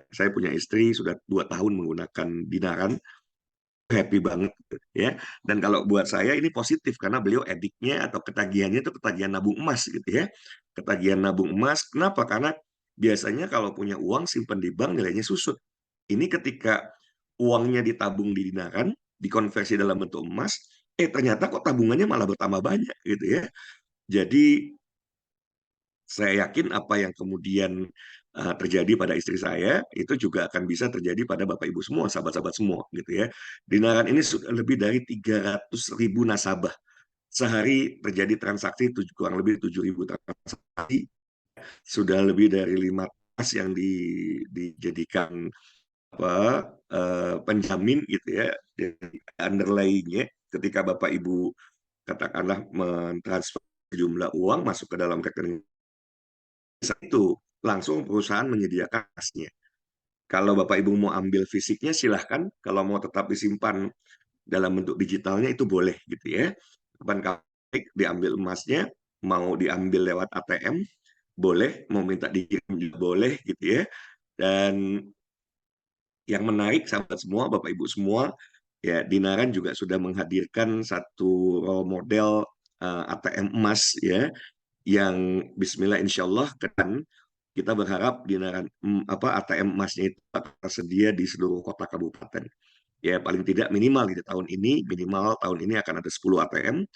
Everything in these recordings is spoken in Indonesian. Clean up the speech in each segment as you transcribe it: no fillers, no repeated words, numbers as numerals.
saya punya istri sudah 2 tahun menggunakan dinaran, happy banget gitu, ya. Dan kalau buat saya ini positif karena beliau ediknya atau ketagihannya itu ketagihan nabung emas gitu ya. Ketagihan nabung emas. Kenapa? Karena biasanya kalau punya uang simpan di bank nilainya susut. Ini ketika uangnya ditabung di dinaran, dikonversi dalam bentuk emas, ternyata kok tabungannya malah bertambah banyak gitu ya. Jadi saya yakin apa yang kemudian terjadi pada istri saya itu juga akan bisa terjadi pada Bapak Ibu semua, sahabat-sahabat semua gitu ya. Dinaran ini sudah lebih dari 300.000 nasabah. Sehari terjadi transaksi kurang lebih 7.000 transaksi, sudah lebih dari 5 yang dijadikan penjamin gitu ya, jadi underlyingnya ketika Bapak Ibu katakanlah mentransfer jumlah uang masuk ke dalam rekening itu, langsung perusahaan menyediakan kasnya. Kalau Bapak Ibu mau ambil fisiknya silahkan, kalau mau tetap disimpan dalam bentuk digitalnya itu boleh gitu ya. Kapan kali diambil emasnya, mau diambil lewat ATM, boleh, mau minta dikirim juga boleh gitu ya. Dan yang menarik sahabat semua, Bapak Ibu semua, ya Dinaran juga sudah menghadirkan satu role model ATM emas ya, yang Bismillah insya Allah kan kita berharap Dinaran ATM emasnya itu tersedia di seluruh kota kabupaten. Ya paling tidak minimal di tahun ini, minimal tahun ini akan ada 10 ATM.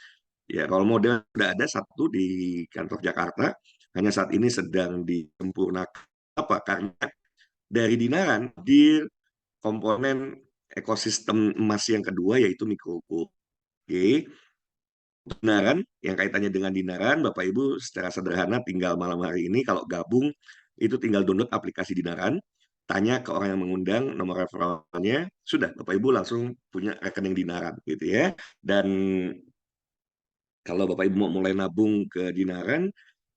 Ya role model sudah ada satu di kantor Jakarta, hanya saat ini sedang disempurnakan. Apa? Karena dari Dinaran di komponen ekosistem emas yang kedua yaitu mikro gold. Oke, Dinaran yang kaitannya dengan Dinaran, Bapak Ibu secara sederhana tinggal malam hari ini kalau gabung itu tinggal download aplikasi Dinaran, tanya ke orang yang mengundang nomor referralnya, sudah Bapak Ibu langsung punya rekening Dinaran gitu ya. Dan kalau Bapak Ibu mau mulai nabung ke Dinaran,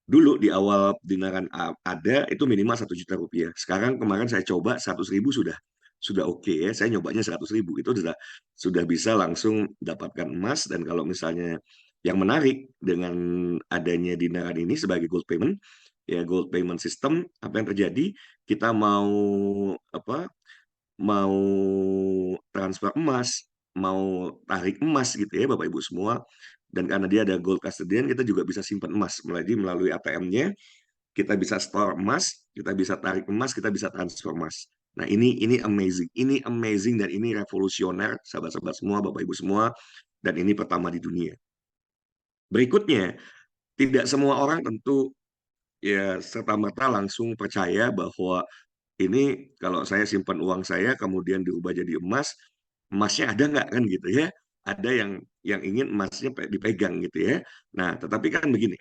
dulu di awal Dinaran ada itu minimal 1 juta rupiah. Sekarang kemarin saya coba 100.000 sudah oke ya. Saya nyobanya 100.000 itu sudah bisa langsung dapatkan emas. Dan kalau misalnya yang menarik dengan adanya Dinaran ini sebagai gold payment, ya gold payment system, apa yang terjadi? Kita apa? Mau transfer emas, mau tarik emas gitu ya Bapak Ibu semua. Dan karena dia ada gold custodian, kita juga bisa simpan emas melalui ATM-nya, kita bisa store emas, kita bisa tarik emas, kita bisa transfer emas. Nah, ini amazing dan ini revolusioner sahabat-sahabat semua, Bapak Ibu semua, dan ini pertama di dunia. Berikutnya, tidak semua orang tentu ya serta-merta langsung percaya bahwa ini kalau saya simpan uang saya kemudian diubah jadi emas, emasnya ada nggak kan gitu ya? Ada yang ingin emasnya dipegang gitu ya. Nah, tetapi kan begini,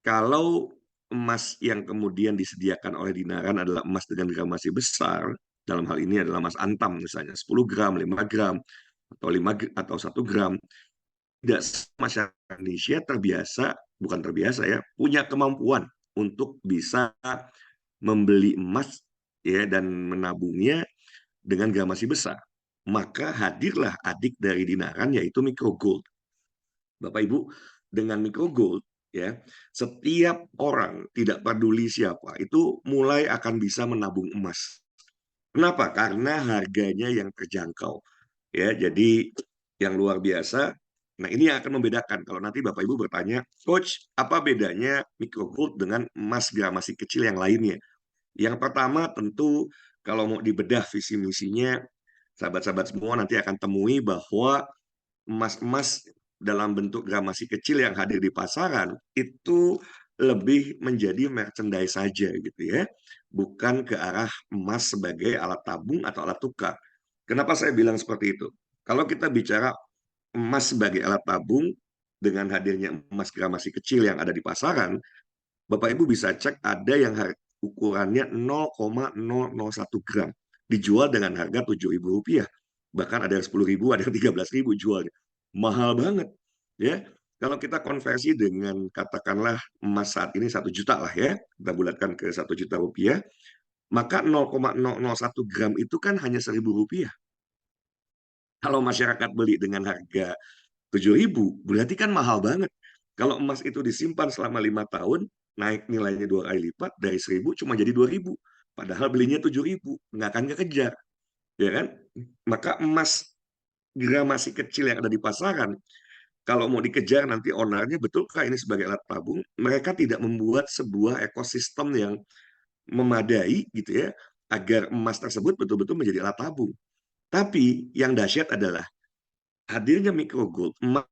kalau emas yang kemudian disediakan oleh Dinaran adalah emas dengan gramasi besar, dalam hal ini adalah emas antam misalnya 10 gram, 5 gram, atau 1 gram, tidak masyarakat Indonesia terbiasa, bukan terbiasa ya, punya kemampuan untuk bisa membeli emas ya dan menabungnya dengan gramasi besar. Maka hadirlah adik dari Dinaran yaitu micro gold. Bapak Ibu, dengan micro gold ya, setiap orang tidak peduli siapa itu mulai akan bisa menabung emas. Kenapa? Karena harganya yang terjangkau. Ya, jadi yang luar biasa. Nah, ini yang akan membedakan kalau nanti Bapak Ibu bertanya, Coach, apa bedanya micro gold dengan emas gramasi kecil yang lainnya? Yang pertama tentu kalau mau dibedah visi misinya, sahabat-sahabat semua nanti akan temui bahwa emas-emas dalam bentuk gramasi kecil yang hadir di pasaran itu lebih menjadi merchandise saja gitu ya, bukan ke arah emas sebagai alat tabung atau alat tukar. Kenapa saya bilang seperti itu? Kalau kita bicara emas sebagai alat tabung dengan hadirnya emas gramasi kecil yang ada di pasaran, Bapak Ibu bisa cek ada yang ukurannya 0,001 gram dijual dengan harga 7.000 rupiah, bahkan ada yang 10.000, ada yang 13.000 jualnya, mahal banget ya. Kalau kita konversi dengan katakanlah emas saat ini 1 juta lah ya, kita bulatkan ke 1 juta rupiah, maka 0,001 gram itu kan hanya 1.000 rupiah. Kalau masyarakat beli dengan harga 7.000, berarti kan mahal banget. Kalau emas itu disimpan selama 5 tahun, naik nilainya 2 kali lipat, dari 1.000 cuma jadi 2.000. padahal belinya 7.000, nggak akan kekejar, ya kan? Maka emas gramasi kecil yang ada di pasaran, kalau mau dikejar nanti ownernya, betulkah ini sebagai alat tabung? Mereka tidak membuat sebuah ekosistem yang memadai gitu ya, agar emas tersebut betul-betul menjadi alat tabung. Tapi yang dahsyat adalah hadirnya micro gold, emas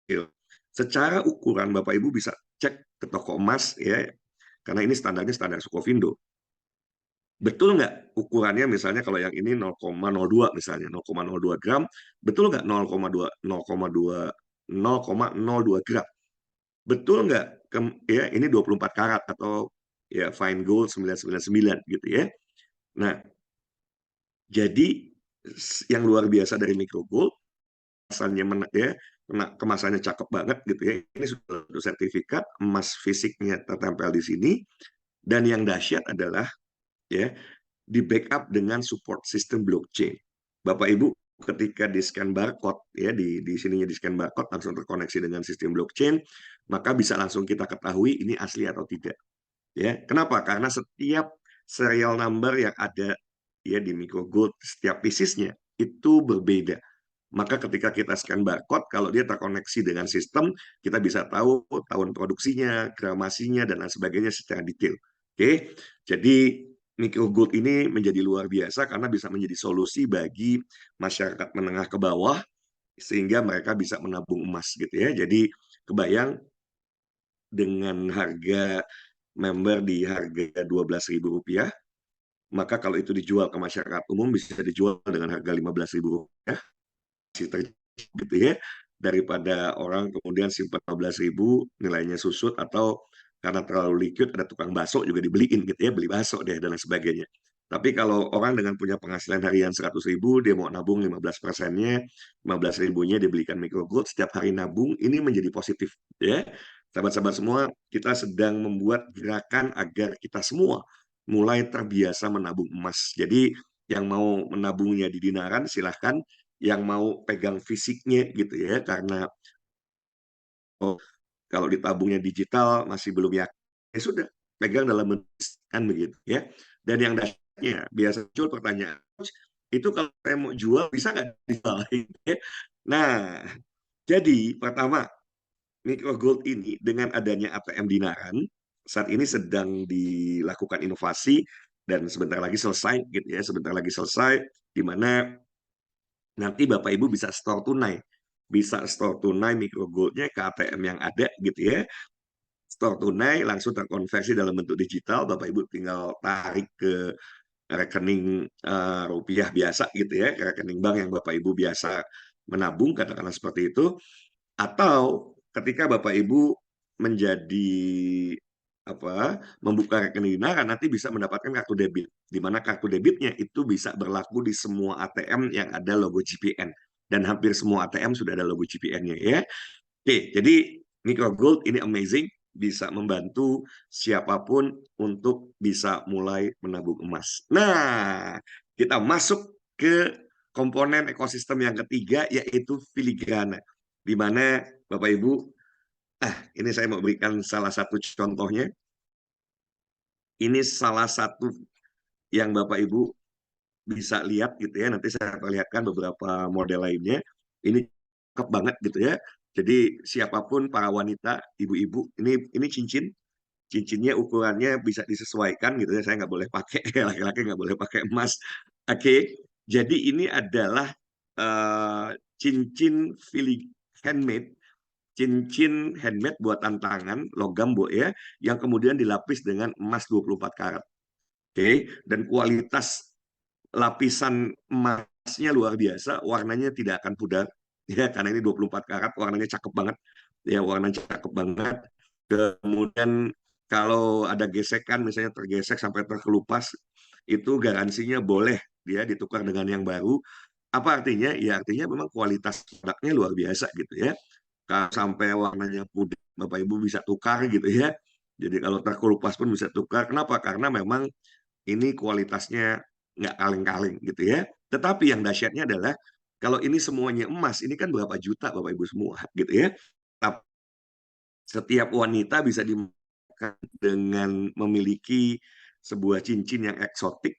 kecil. Secara ukuran Bapak Ibu bisa cek ke toko emas ya, karena ini standarnya standar Sukovindo. Betul nggak ukurannya, misalnya kalau yang ini 0,02 misalnya, 0,02 gram, betul nggak 0,2 0,2 0,02 gram? Betul nggak ya ini 24 karat atau ya fine gold 999 gitu ya. Nah, jadi yang luar biasa dari micro gold, kemasannya ya, kemasannya cakep banget gitu ya. Ini sudah sertifikat, emas fisiknya tertempel di sini, dan yang dahsyat adalah ya di backup dengan support sistem blockchain. Bapak Ibu ketika di scan barcode ya, di sininya di scan barcode langsung terkoneksi dengan sistem blockchain, maka bisa langsung kita ketahui ini asli atau tidak. Ya, kenapa? Karena setiap serial number yang ada ya di micro gold, setiap piecesnya itu berbeda. Maka ketika kita scan barcode, kalau dia terkoneksi dengan sistem, kita bisa tahu tahun produksinya, gramasinya, dan lain sebagainya secara detail. Oke, jadi micro gold ini menjadi luar biasa karena bisa menjadi solusi bagi masyarakat menengah ke bawah, sehingga mereka bisa menabung emas gitu ya. Jadi kebayang dengan harga member di harga Rp12.000, maka kalau itu dijual ke masyarakat umum bisa dijual dengan harga Rp15.000, gitu ya, daripada orang kemudian simpan 15.000 nilainya susut, atau karena terlalu liquid ada tukang bakso juga dibeliin gitu ya, beli bakso deh dan lain sebagainya. Tapi kalau orang dengan punya penghasilan harian 100.000, dia mau nabung 15%-nya, 15.000-nya dia belikan micro gold, setiap hari nabung, ini menjadi positif ya. Sahabat-sahabat semua, kita sedang membuat gerakan agar kita semua mulai terbiasa menabung emas. Jadi yang mau menabungnya di dinaran silahkan, yang mau pegang fisiknya gitu ya, karena oh, kalau ditabungnya digital masih belum yakin, ya sudah pegang dalam bentuk kan begitu ya. Dan yang dasarnya biasa muncul pertanyaan, itu kalau saya mau jual bisa nggak dijual? Nah, jadi pertama, micro gold ini dengan adanya ATM dinaran saat ini sedang dilakukan inovasi, dan sebentar lagi selesai gitu ya, sebentar lagi selesai, di mana nanti Bapak Ibu bisa store tunai. Bisa store tunai micro gold-nya ke ATM yang ada gitu ya. Store tunai langsung terkonversi dalam bentuk digital, Bapak Ibu tinggal tarik ke rekening rupiah biasa gitu ya, ke rekening bank yang Bapak Ibu biasa menabung, katakanlah seperti itu. Atau ketika Bapak Ibu menjadi membuka rekening dinaran, nanti bisa mendapatkan kartu debit, di mana kartu debitnya itu bisa berlaku di semua ATM yang ada logo GPN, dan hampir semua ATM sudah ada logo GPN-nya ya. Oke, jadi micro gold ini amazing, bisa membantu siapapun untuk bisa mulai menabung emas. Nah, kita masuk ke komponen ekosistem yang ketiga, yaitu filigrana, di mana Bapak Ibu, ini saya mau berikan salah satu contohnya. Ini salah satu yang Bapak Ibu bisa lihat gitu ya. Nanti saya perlihatkan beberapa model lainnya. Ini cakep banget gitu ya. Jadi siapapun para wanita, ibu-ibu, ini cincin. Cincinnya ukurannya bisa disesuaikan gitu ya. Saya nggak boleh pakai, laki-laki nggak boleh pakai emas. Oke, jadi ini adalah cincin handmade, cincin handmade buatan tangan, logam bu ya, yang kemudian dilapis dengan emas 24 karat. Oke, dan kualitas lapisan emasnya luar biasa, warnanya tidak akan pudar ya, karena ini 24 karat, warnanya cakep banget ya, warnanya cakep banget. Kemudian kalau ada gesekan, misalnya tergesek sampai terkelupas, itu garansinya boleh dia ditukar dengan yang baru. Apa artinya? Ya artinya memang kualitas produknya luar biasa gitu ya. Kalau sampai warnanya pudar, Bapak Ibu bisa tukar gitu ya. Jadi kalau terkelupas pun bisa tukar. Kenapa? Karena memang ini kualitasnya nggak kaleng-kaleng gitu ya. Tetapi yang dahsyatnya adalah kalau ini semuanya emas, ini kan berapa juta Bapak Ibu semua gitu ya. Setiap wanita bisa dimakan dengan memiliki sebuah cincin yang eksotik,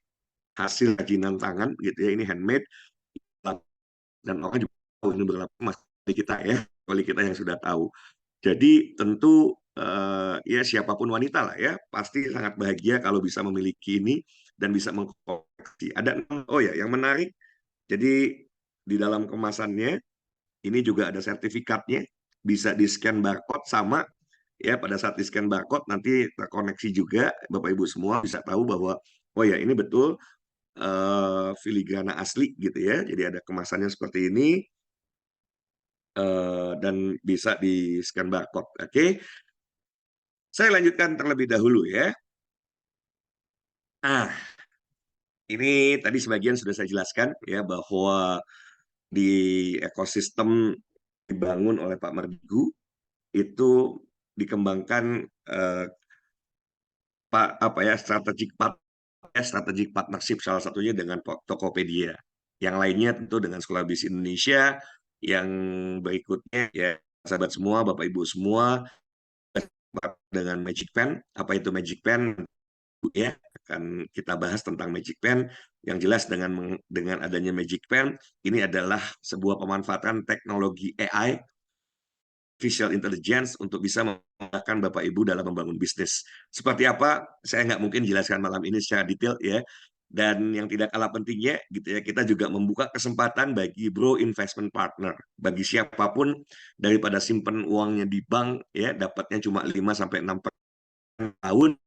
hasil kerajinan tangan gitu ya, ini handmade, dan orang juga tahu ini berlaku masih kita ya, oleh kita yang sudah tahu. Jadi tentu ya siapapun wanita lah ya pasti sangat bahagia kalau bisa memiliki ini dan bisa mengkoleksi. Oh ya, yang menarik, jadi di dalam kemasannya ini juga ada sertifikatnya, bisa di scan barcode sama ya, pada saat di scan barcode nanti terkoneksi juga, Bapak Ibu semua bisa tahu bahwa oh ya ini betul filigrana asli gitu ya. Jadi ada kemasannya seperti ini dan bisa di scan barcode. Oke, saya lanjutkan terlebih dahulu ya. Ah, ini tadi sebagian sudah saya jelaskan ya bahwa di ekosistem dibangun oleh Pak Mardigu itu dikembangkan Pak apa ya strategic partnership, salah satunya dengan Tokopedia. Yang lainnya tentu dengan Sekolah Bisnis Indonesia, yang berikutnya ya sahabat semua, Bapak Ibu semua dengan Magic Pen. Apa itu Magic Pen? Ya, akan kita bahas tentang Magic Pen. Yang jelas dengan adanya Magic Pen, ini adalah sebuah pemanfaatan teknologi AI, artificial intelligence, untuk bisa memudahkan Bapak Ibu dalam membangun bisnis. Seperti apa? Saya nggak mungkin jelaskan malam ini secara detail ya. Dan yang tidak kalah pentingnya gitu ya, kita juga membuka kesempatan bagi bro investment partner. Bagi siapapun, daripada simpen uangnya di bank ya, dapatnya cuma 5 sampai 6 tahun,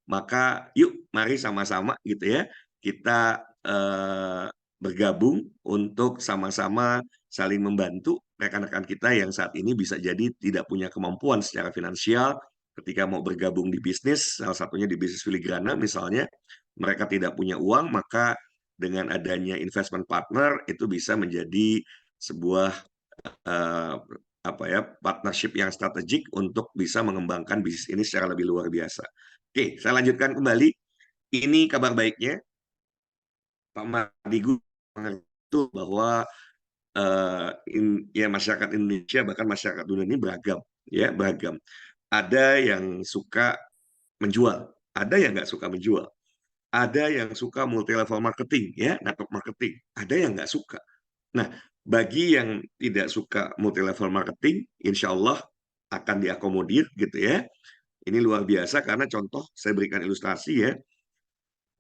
maka yuk mari sama-sama gitu ya kita bergabung untuk sama-sama saling membantu rekan-rekan kita yang saat ini bisa jadi tidak punya kemampuan secara finansial ketika mau bergabung di bisnis, salah satunya di bisnis filigrana misalnya, mereka tidak punya uang, maka dengan adanya investment partner itu bisa menjadi sebuah eh, apa ya partnership yang strategik untuk bisa mengembangkan bisnis ini secara lebih luar biasa. Oke, saya lanjutkan kembali. Ini kabar baiknya, Pak Mardigu mengerti bahwa ya masyarakat Indonesia bahkan masyarakat dunia ini beragam, ya beragam. Ada yang suka menjual, ada yang nggak suka menjual, ada yang suka multi level marketing, ya network marketing, ada yang nggak suka. Nah, bagi yang tidak suka multi level marketing, insya Allah akan diakomodir gitu ya. Ini luar biasa karena contoh saya berikan ilustrasi ya.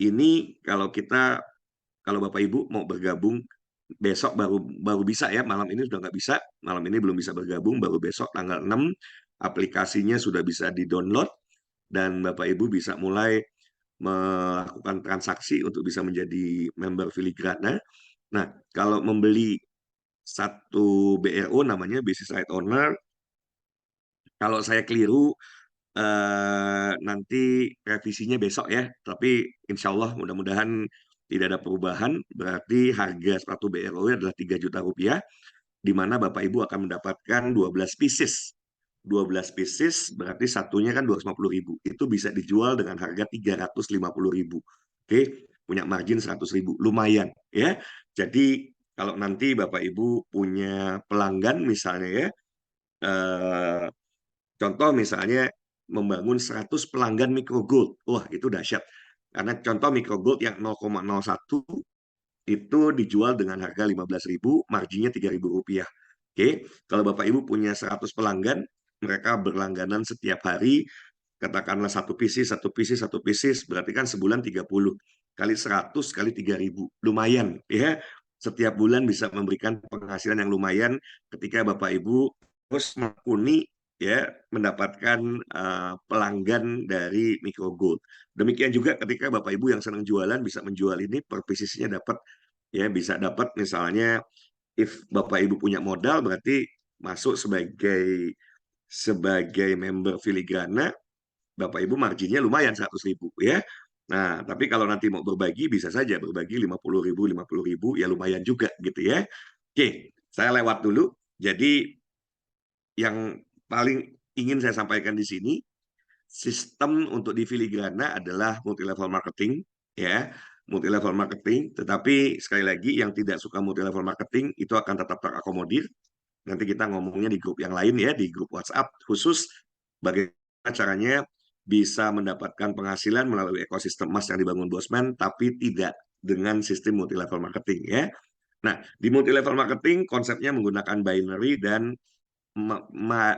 Ini kalau Bapak Ibu mau bergabung besok baru baru bisa ya, malam ini sudah nggak bisa, malam ini belum bisa bergabung, baru besok tanggal 6 aplikasinya sudah bisa di-download dan Bapak Ibu bisa mulai melakukan transaksi untuk bisa menjadi member Filigrana. Nah, kalau membeli satu BRO namanya Business Right Owner, kalau saya keliru nanti revisinya besok ya, tapi insya Allah mudah-mudahan tidak ada perubahan. Berarti harga sepatu BRO adalah 3 juta rupiah, di mana Bapak Ibu akan mendapatkan 12 pieces. 12 pieces berarti satunya kan 250.000. Itu bisa dijual dengan harga 350.000. Oke, punya margin 100.000. Lumayan ya. Jadi kalau nanti Bapak Ibu punya pelanggan misalnya ya, eh, contoh misalnya membangun 100 pelanggan micro gold. Wah, itu dahsyat. Karena contoh micro gold yang 0,01 itu dijual dengan harga 15.000, marginnya 3.000 rupiah. Oke, kalau Bapak Ibu punya 100 pelanggan, mereka berlangganan setiap hari, katakanlah satu pieces, satu pieces, satu pieces, berarti kan sebulan 30 kali 100 kali 3.000, lumayan ya. Setiap bulan bisa memberikan penghasilan yang lumayan ketika Bapak Ibu terus menekuni ya mendapatkan pelanggan dari Micro Gold. Demikian juga ketika Bapak Ibu yang senang jualan bisa menjual ini per piecesnya dapat ya, bisa dapat misalnya if Bapak Ibu punya modal berarti masuk sebagai sebagai member Filigrana, Bapak Ibu marginnya lumayan 100.000 ya. Nah, tapi kalau nanti mau berbagi bisa saja berbagi 50.000, 50.000 ya lumayan juga gitu ya. Oke, saya lewat dulu. Jadi yang paling ingin saya sampaikan di sini, sistem untuk di Filigrana adalah multi level marketing ya, multi level marketing, tetapi sekali lagi yang tidak suka multi level marketing itu akan tetap terakomodir. Nanti kita ngomongnya di grup yang lain ya, di grup WhatsApp khusus bagaimana caranya bisa mendapatkan penghasilan melalui ekosistem emas yang dibangun Bosman, tapi tidak dengan sistem multi level marketing ya. Nah, di multi level marketing konsepnya menggunakan binary dan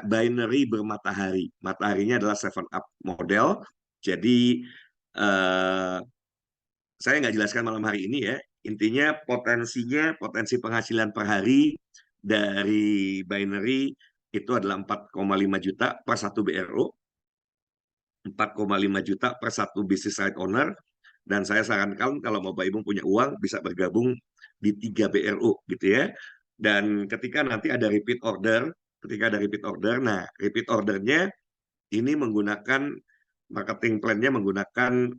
binary bermatahari. Mataharinya adalah 7 up model. Jadi saya nggak jelaskan malam hari ini ya. Intinya potensi penghasilan per hari dari binary itu adalah 4,5 juta per satu BRO, 4,5 juta per satu business right owner, dan saya sarankan kalau Bapak Ibu punya uang bisa bergabung di 3 BRO gitu ya. Dan ketika ada repeat order, nah repeat ordernya ini menggunakan marketing plan-nya menggunakan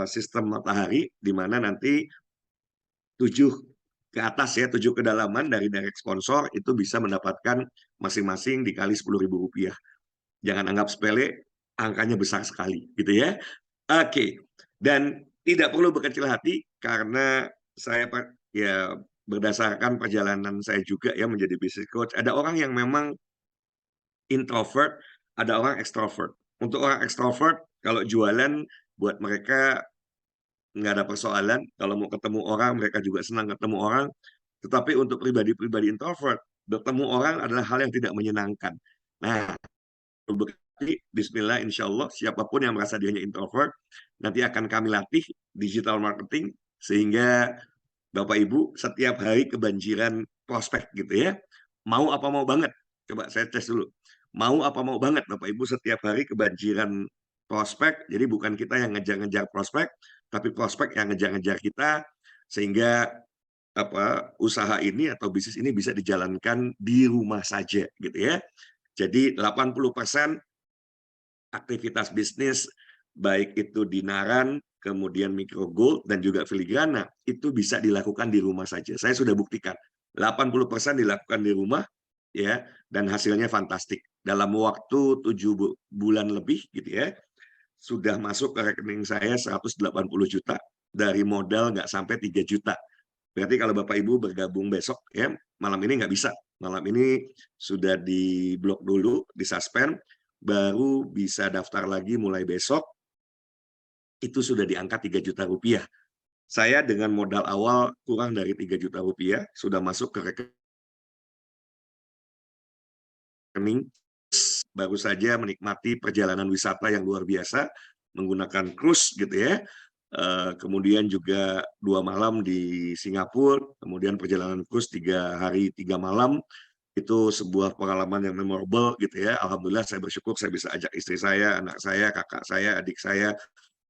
sistem matahari, di mana nanti 7 ke atas ya, 7 kedalaman dari direct sponsor itu bisa mendapatkan masing-masing dikali Rp10.000. Jangan anggap sepele, angkanya besar sekali gitu ya. Oke, dan tidak perlu berkecil hati karena saya ya berdasarkan perjalanan saya juga ya menjadi business coach, ada orang yang memang introvert, ada orang extrovert. Untuk orang extrovert, kalau jualan buat mereka nggak ada persoalan. Kalau mau ketemu orang, mereka juga senang ketemu orang. Tetapi untuk pribadi-pribadi introvert, bertemu orang adalah hal yang tidak menyenangkan. Nah, berarti Bismillah, insya Allah, siapapun yang merasa dirinya introvert, nanti akan kami latih digital marketing, sehingga Bapak Ibu setiap hari kebanjiran prospek gitu ya. Mau apa mau banget? Coba saya tes dulu. Mau apa mau banget Bapak Ibu setiap hari kebanjiran prospek. Jadi bukan kita yang ngejar-ngejar prospek, tapi prospek yang ngejar-ngejar kita, sehingga usaha ini atau bisnis ini bisa dijalankan di rumah saja gitu ya. Jadi 80% aktivitas bisnis baik itu di Naran, kemudian Micro Gold dan juga filigrana itu bisa dilakukan di rumah saja. Saya sudah buktikan 80% dilakukan di rumah ya, dan hasilnya fantastik. Dalam waktu 7 bulan lebih gitu ya, sudah masuk ke rekening saya 180 juta dari modal nggak sampai 3 juta. Berarti kalau Bapak Ibu bergabung besok ya, malam ini nggak bisa. Malam ini sudah diblok dulu, disuspend, baru bisa daftar lagi mulai besok. Itu sudah di angka 3 juta rupiah. Saya dengan modal awal kurang dari 3 juta rupiah sudah masuk ke rekening, baru saja menikmati perjalanan wisata yang luar biasa menggunakan cruise gitu ya. Kemudian juga 2 malam di Singapura, kemudian perjalanan cruise 3 hari 3 malam, itu sebuah pengalaman yang memorable gitu ya. Alhamdulillah saya bersyukur saya bisa ajak istri saya, anak saya, kakak saya, adik saya,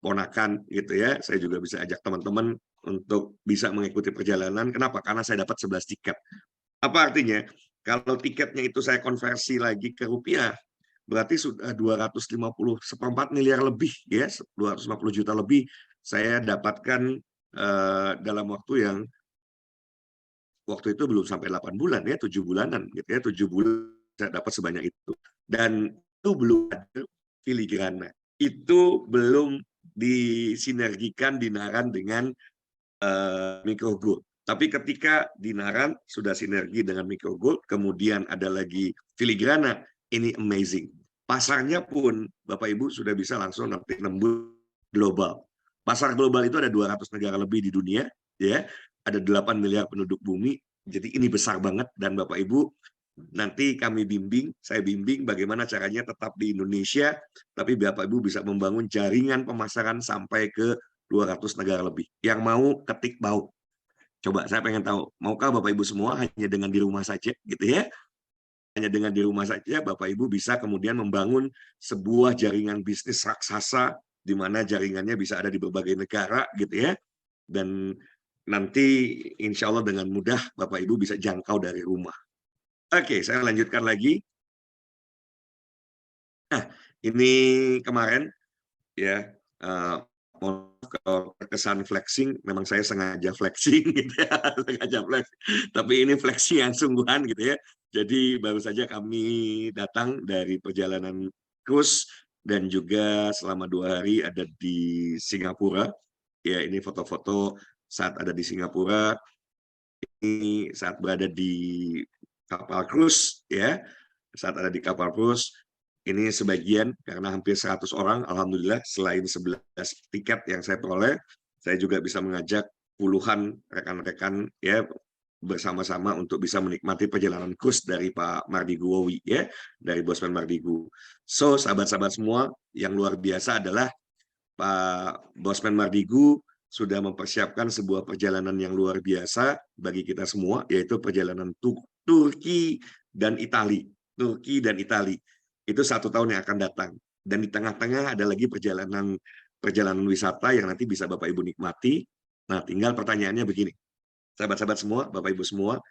ponakan gitu ya. Saya juga bisa ajak teman-teman untuk bisa mengikuti perjalanan. Kenapa? Karena saya dapat 11 tiket. Apa artinya? Kalau tiketnya itu saya konversi lagi ke rupiah, berarti sudah 250 seperempat miliar lebih ya, 250 juta lebih saya dapatkan dalam waktu itu belum sampai 8 bulan ya, 7 bulanan gitu ya, 7 bulan saya dapat sebanyak itu. Dan itu belum ada filigrana. Itu belum disinergikan dinaran dengan Micro Gold. Tapi ketika dinaran sudah sinergi dengan Micro Gold, kemudian ada lagi filigrana, ini amazing. Pasarnya pun Bapak Ibu sudah bisa langsung nanti nembus global. Pasar global itu ada 200 negara lebih di dunia, ya. Ada 8 miliar penduduk bumi. Jadi ini besar banget, dan Bapak Ibu nanti saya bimbing bagaimana caranya tetap di Indonesia, tapi Bapak Ibu bisa membangun jaringan pemasaran sampai ke 200 negara lebih. Yang mau ketik bau. Coba saya pengen tahu, maukah Bapak Ibu semua hanya dengan di rumah saja gitu ya? Hanya dengan di rumah saja Bapak Ibu bisa kemudian membangun sebuah jaringan bisnis raksasa di mana jaringannya bisa ada di berbagai negara gitu ya. Dan nanti insya Allah dengan mudah Bapak Ibu bisa jangkau dari rumah. Oke, saya lanjutkan lagi. Nah, ini kemarin ya, kalau terkesan flexing, memang saya sengaja flexing gitu ya, sengaja flex. Tapi ini flexing yang sungguhan gitu ya. Jadi baru saja kami datang dari perjalanan cruise dan juga selama 2 hari ada di Singapura. Ya, ini foto-foto saat ada di Singapura. Ini saat berada di kapal cruise ya. Saat ada di kapal cruise ini sebagian karena hampir 100 orang, alhamdulillah selain 11 tiket yang saya peroleh, saya juga bisa mengajak puluhan rekan-rekan ya bersama-sama untuk bisa menikmati perjalanan kurs dari Pak Mardigu Wowi ya, dari Bosman Mardigu. So, sahabat-sahabat semua, yang luar biasa adalah Pak Bosman Mardigu sudah mempersiapkan sebuah perjalanan yang luar biasa bagi kita semua, yaitu perjalanan Turki dan Itali. Turki dan Itali. Itu 1 tahun yang akan datang. Dan di tengah-tengah ada lagi perjalanan wisata yang nanti bisa Bapak Ibu nikmati. Nah, tinggal pertanyaannya begini. Sahabat-sahabat semua, Bapak Ibu semua,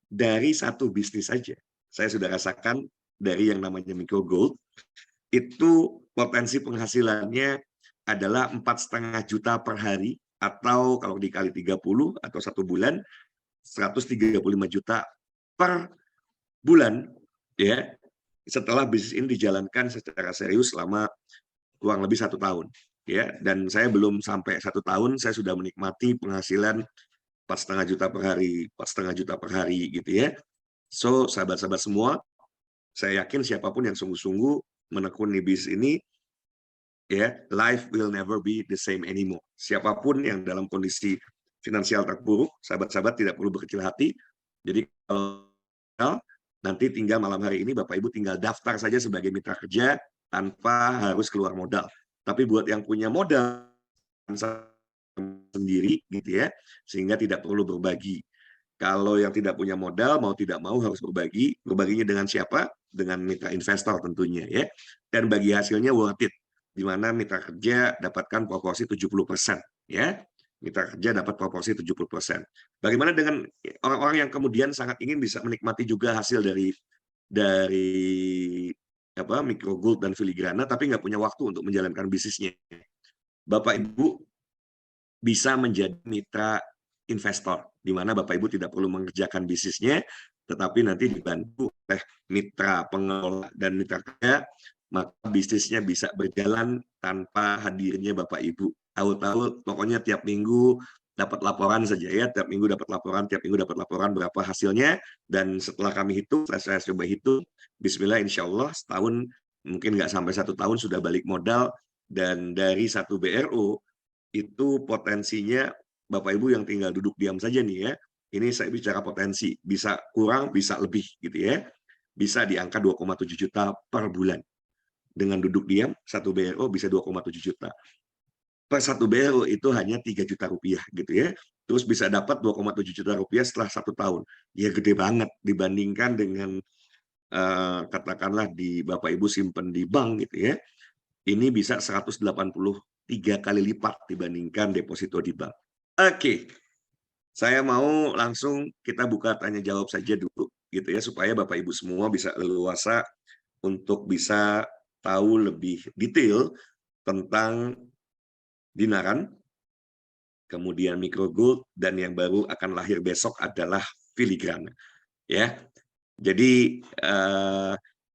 dari satu bisnis saja, saya sudah rasakan dari yang namanya Micro Gold, itu potensi penghasilannya adalah 4,5 juta per hari, atau kalau dikali 30 atau 1 bulan, 135 juta per bulan, ya, setelah bisnis ini dijalankan secara serius selama kurang lebih 1 tahun. Ya, dan saya belum sampai 1 tahun, saya sudah menikmati penghasilan 4,5 juta per hari, 4,5 juta per hari, gitu ya. So, sahabat-sahabat semua, saya yakin siapapun yang sungguh-sungguh menekuni bisnis ini, ya, life will never be the same anymore. Siapapun yang dalam kondisi finansial terpuruk, sahabat-sahabat tidak perlu berkecil hati. Jadi kalau nanti tinggal malam hari ini Bapak Ibu tinggal daftar saja sebagai mitra kerja tanpa harus keluar modal. Tapi buat yang punya modal sendiri gitu ya, sehingga tidak perlu berbagi. Kalau yang tidak punya modal, mau tidak mau harus berbagi. Berbaginya dengan siapa? Dengan mitra investor tentunya ya. Dan bagi hasilnya worth it. Di mana mitra kerja dapatkan proporsi 70% ya. Mitra kerja dapat proporsi 70%. Bagaimana dengan orang-orang yang kemudian sangat ingin bisa menikmati juga hasil dari Micro Gold dan filigrana tapi nggak punya waktu untuk menjalankan bisnisnya. Bapak Ibu bisa menjadi mitra investor, di mana Bapak Ibu tidak perlu mengerjakan bisnisnya, tetapi nanti dibantu oleh mitra pengelola dan mitra kerja, maka bisnisnya bisa berjalan tanpa hadirnya Bapak Ibu. Tahu-tahu pokoknya tiap minggu dapat laporan saja ya, tiap minggu dapat laporan berapa hasilnya, dan setelah kami hitung, saya coba hitung, bismillah insya Allah setahun, mungkin nggak sampai 1 tahun sudah balik modal, dan dari 1 BRO, itu potensinya Bapak Ibu yang tinggal duduk diam saja nih ya. Ini saya bicara potensi, bisa kurang, bisa lebih gitu ya. Bisa di angka 2,7 juta per bulan. Dengan duduk diam, 1 BRO bisa 2,7 juta. Per 1 BRO itu hanya 3 juta rupiah gitu ya. Terus bisa dapat 2,7 juta rupiah setelah 1 tahun. Ya gede banget dibandingkan dengan katakanlah di Bapak Ibu simpen di bank gitu ya. Ini bisa 183 kali lipat dibandingkan deposito di bank. Oke, saya mau langsung kita buka tanya jawab saja dulu, gitu ya, supaya Bapak Ibu semua bisa leluasa untuk bisa tahu lebih detail tentang dinaran, kemudian Micro Gold, dan yang baru akan lahir besok adalah filigrana. Ya, jadi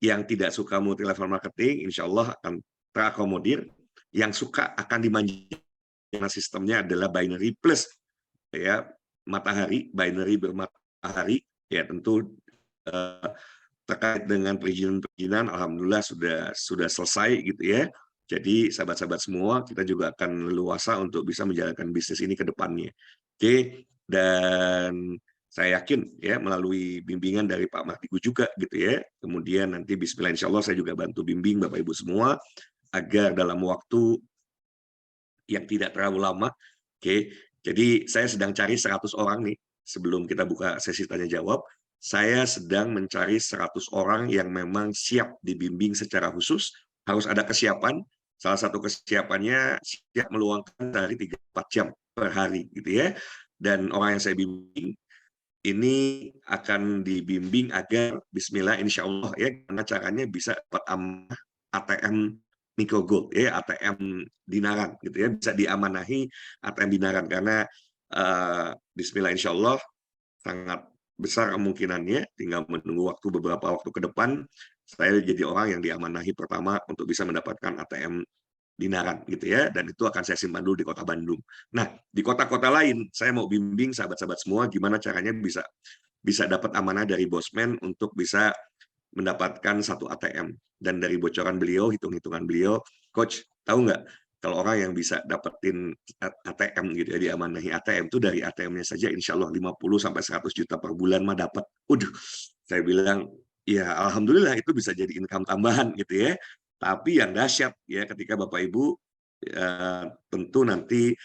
yang tidak suka multi level marketing, insya Allah akan terakomodir. Yang suka akan dimanjakan, karena sistemnya adalah binary plus ya, matahari, binary bermatahari ya, tentu terkait dengan perizinan alhamdulillah sudah selesai gitu ya. Jadi sahabat-sahabat semua, kita juga akan leluasa untuk bisa menjalankan bisnis ini ke depannya. Oke, dan saya yakin ya melalui bimbingan dari Pak Mardigu juga gitu ya. Kemudian nanti bismillah insya Allah saya juga bantu bimbing Bapak Ibu semua agar dalam waktu yang tidak terlalu lama. Oke, jadi saya sedang cari 100 orang nih sebelum kita buka sesi tanya jawab. Saya sedang mencari 100 orang yang memang siap dibimbing secara khusus. Harus ada kesiapan. Salah satu kesiapannya siap meluangkan dari 3-4 jam per hari gitu ya. Dan orang yang saya bimbing ini akan dibimbing agar bismillah insya Allah ya, karena caranya bisa dapat ATM Micro Gold ya, ATM dinaran gitu ya, bisa diamanahi ATM dinaran karena bismillah insya Allah sangat besar kemungkinannya, tinggal menunggu beberapa waktu ke depan saya jadi orang yang diamanahi pertama untuk bisa mendapatkan ATM dinaran gitu ya, dan itu akan saya simpan dulu di Kota Bandung. Nah, di kota-kota lain saya mau bimbing sahabat-sahabat semua gimana caranya bisa dapat amanah dari Bosman untuk bisa mendapatkan 1 ATM. dan dari bocoran beliau, hitung-hitungan beliau, Coach, tahu nggak kalau orang yang bisa dapetin ATM gitu ya, diamanahi ATM itu dari ATM-nya saja insya Allah 50 sampai 100 juta per bulan mah dapat. Udah, saya bilang, ya alhamdulillah itu bisa jadi income tambahan gitu ya. Tapi yang dahsyat ya ketika Bapak Ibu tentu nanti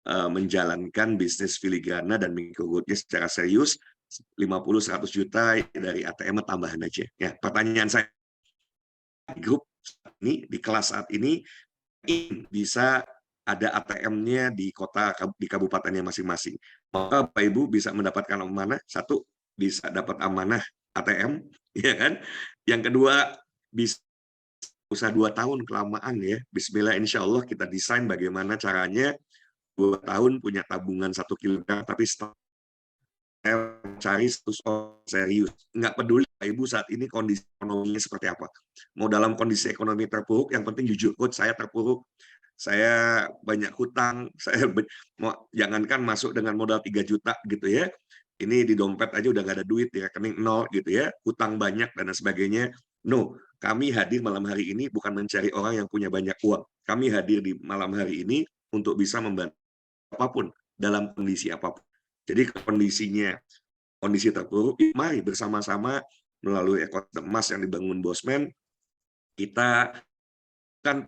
menjalankan bisnis filigrana dan microgoldnya secara serius, 50-100 juta dari ATM tambahan aja. Ya, pertanyaan saya di grup ini, di kelas saat ini, bisa ada ATM-nya di kota, di kabupatennya masing-masing. Maka Bapak Ibu bisa mendapatkan amanah, satu, bisa dapat amanah ATM, ya kan? Yang kedua, bisa usaha 2 tahun kelamaan ya. Bismillah, insya Allah kita desain bagaimana caranya 2 tahun punya tabungan 1 kilogram, tapi setelah cari status serius. Nggak peduli Pak Ibu saat ini kondisi ekonominya seperti apa. Mau dalam kondisi ekonomi terpuruk, yang penting jujur, Coach, saya terpuruk, saya banyak hutang, saya mau jangankan masuk dengan modal 3 juta gitu ya. Ini di dompet aja udah nggak ada duit, di rekening nol gitu ya, hutang banyak dan sebagainya. No, kami hadir malam hari ini bukan mencari orang yang punya banyak uang. Kami hadir di malam hari ini untuk bisa membantu apapun, dalam kondisi apapun. Jadi kondisinya kondisi terpuruk, mari bersama-sama melalui ekosistem emas yang dibangun Bosman, kita kan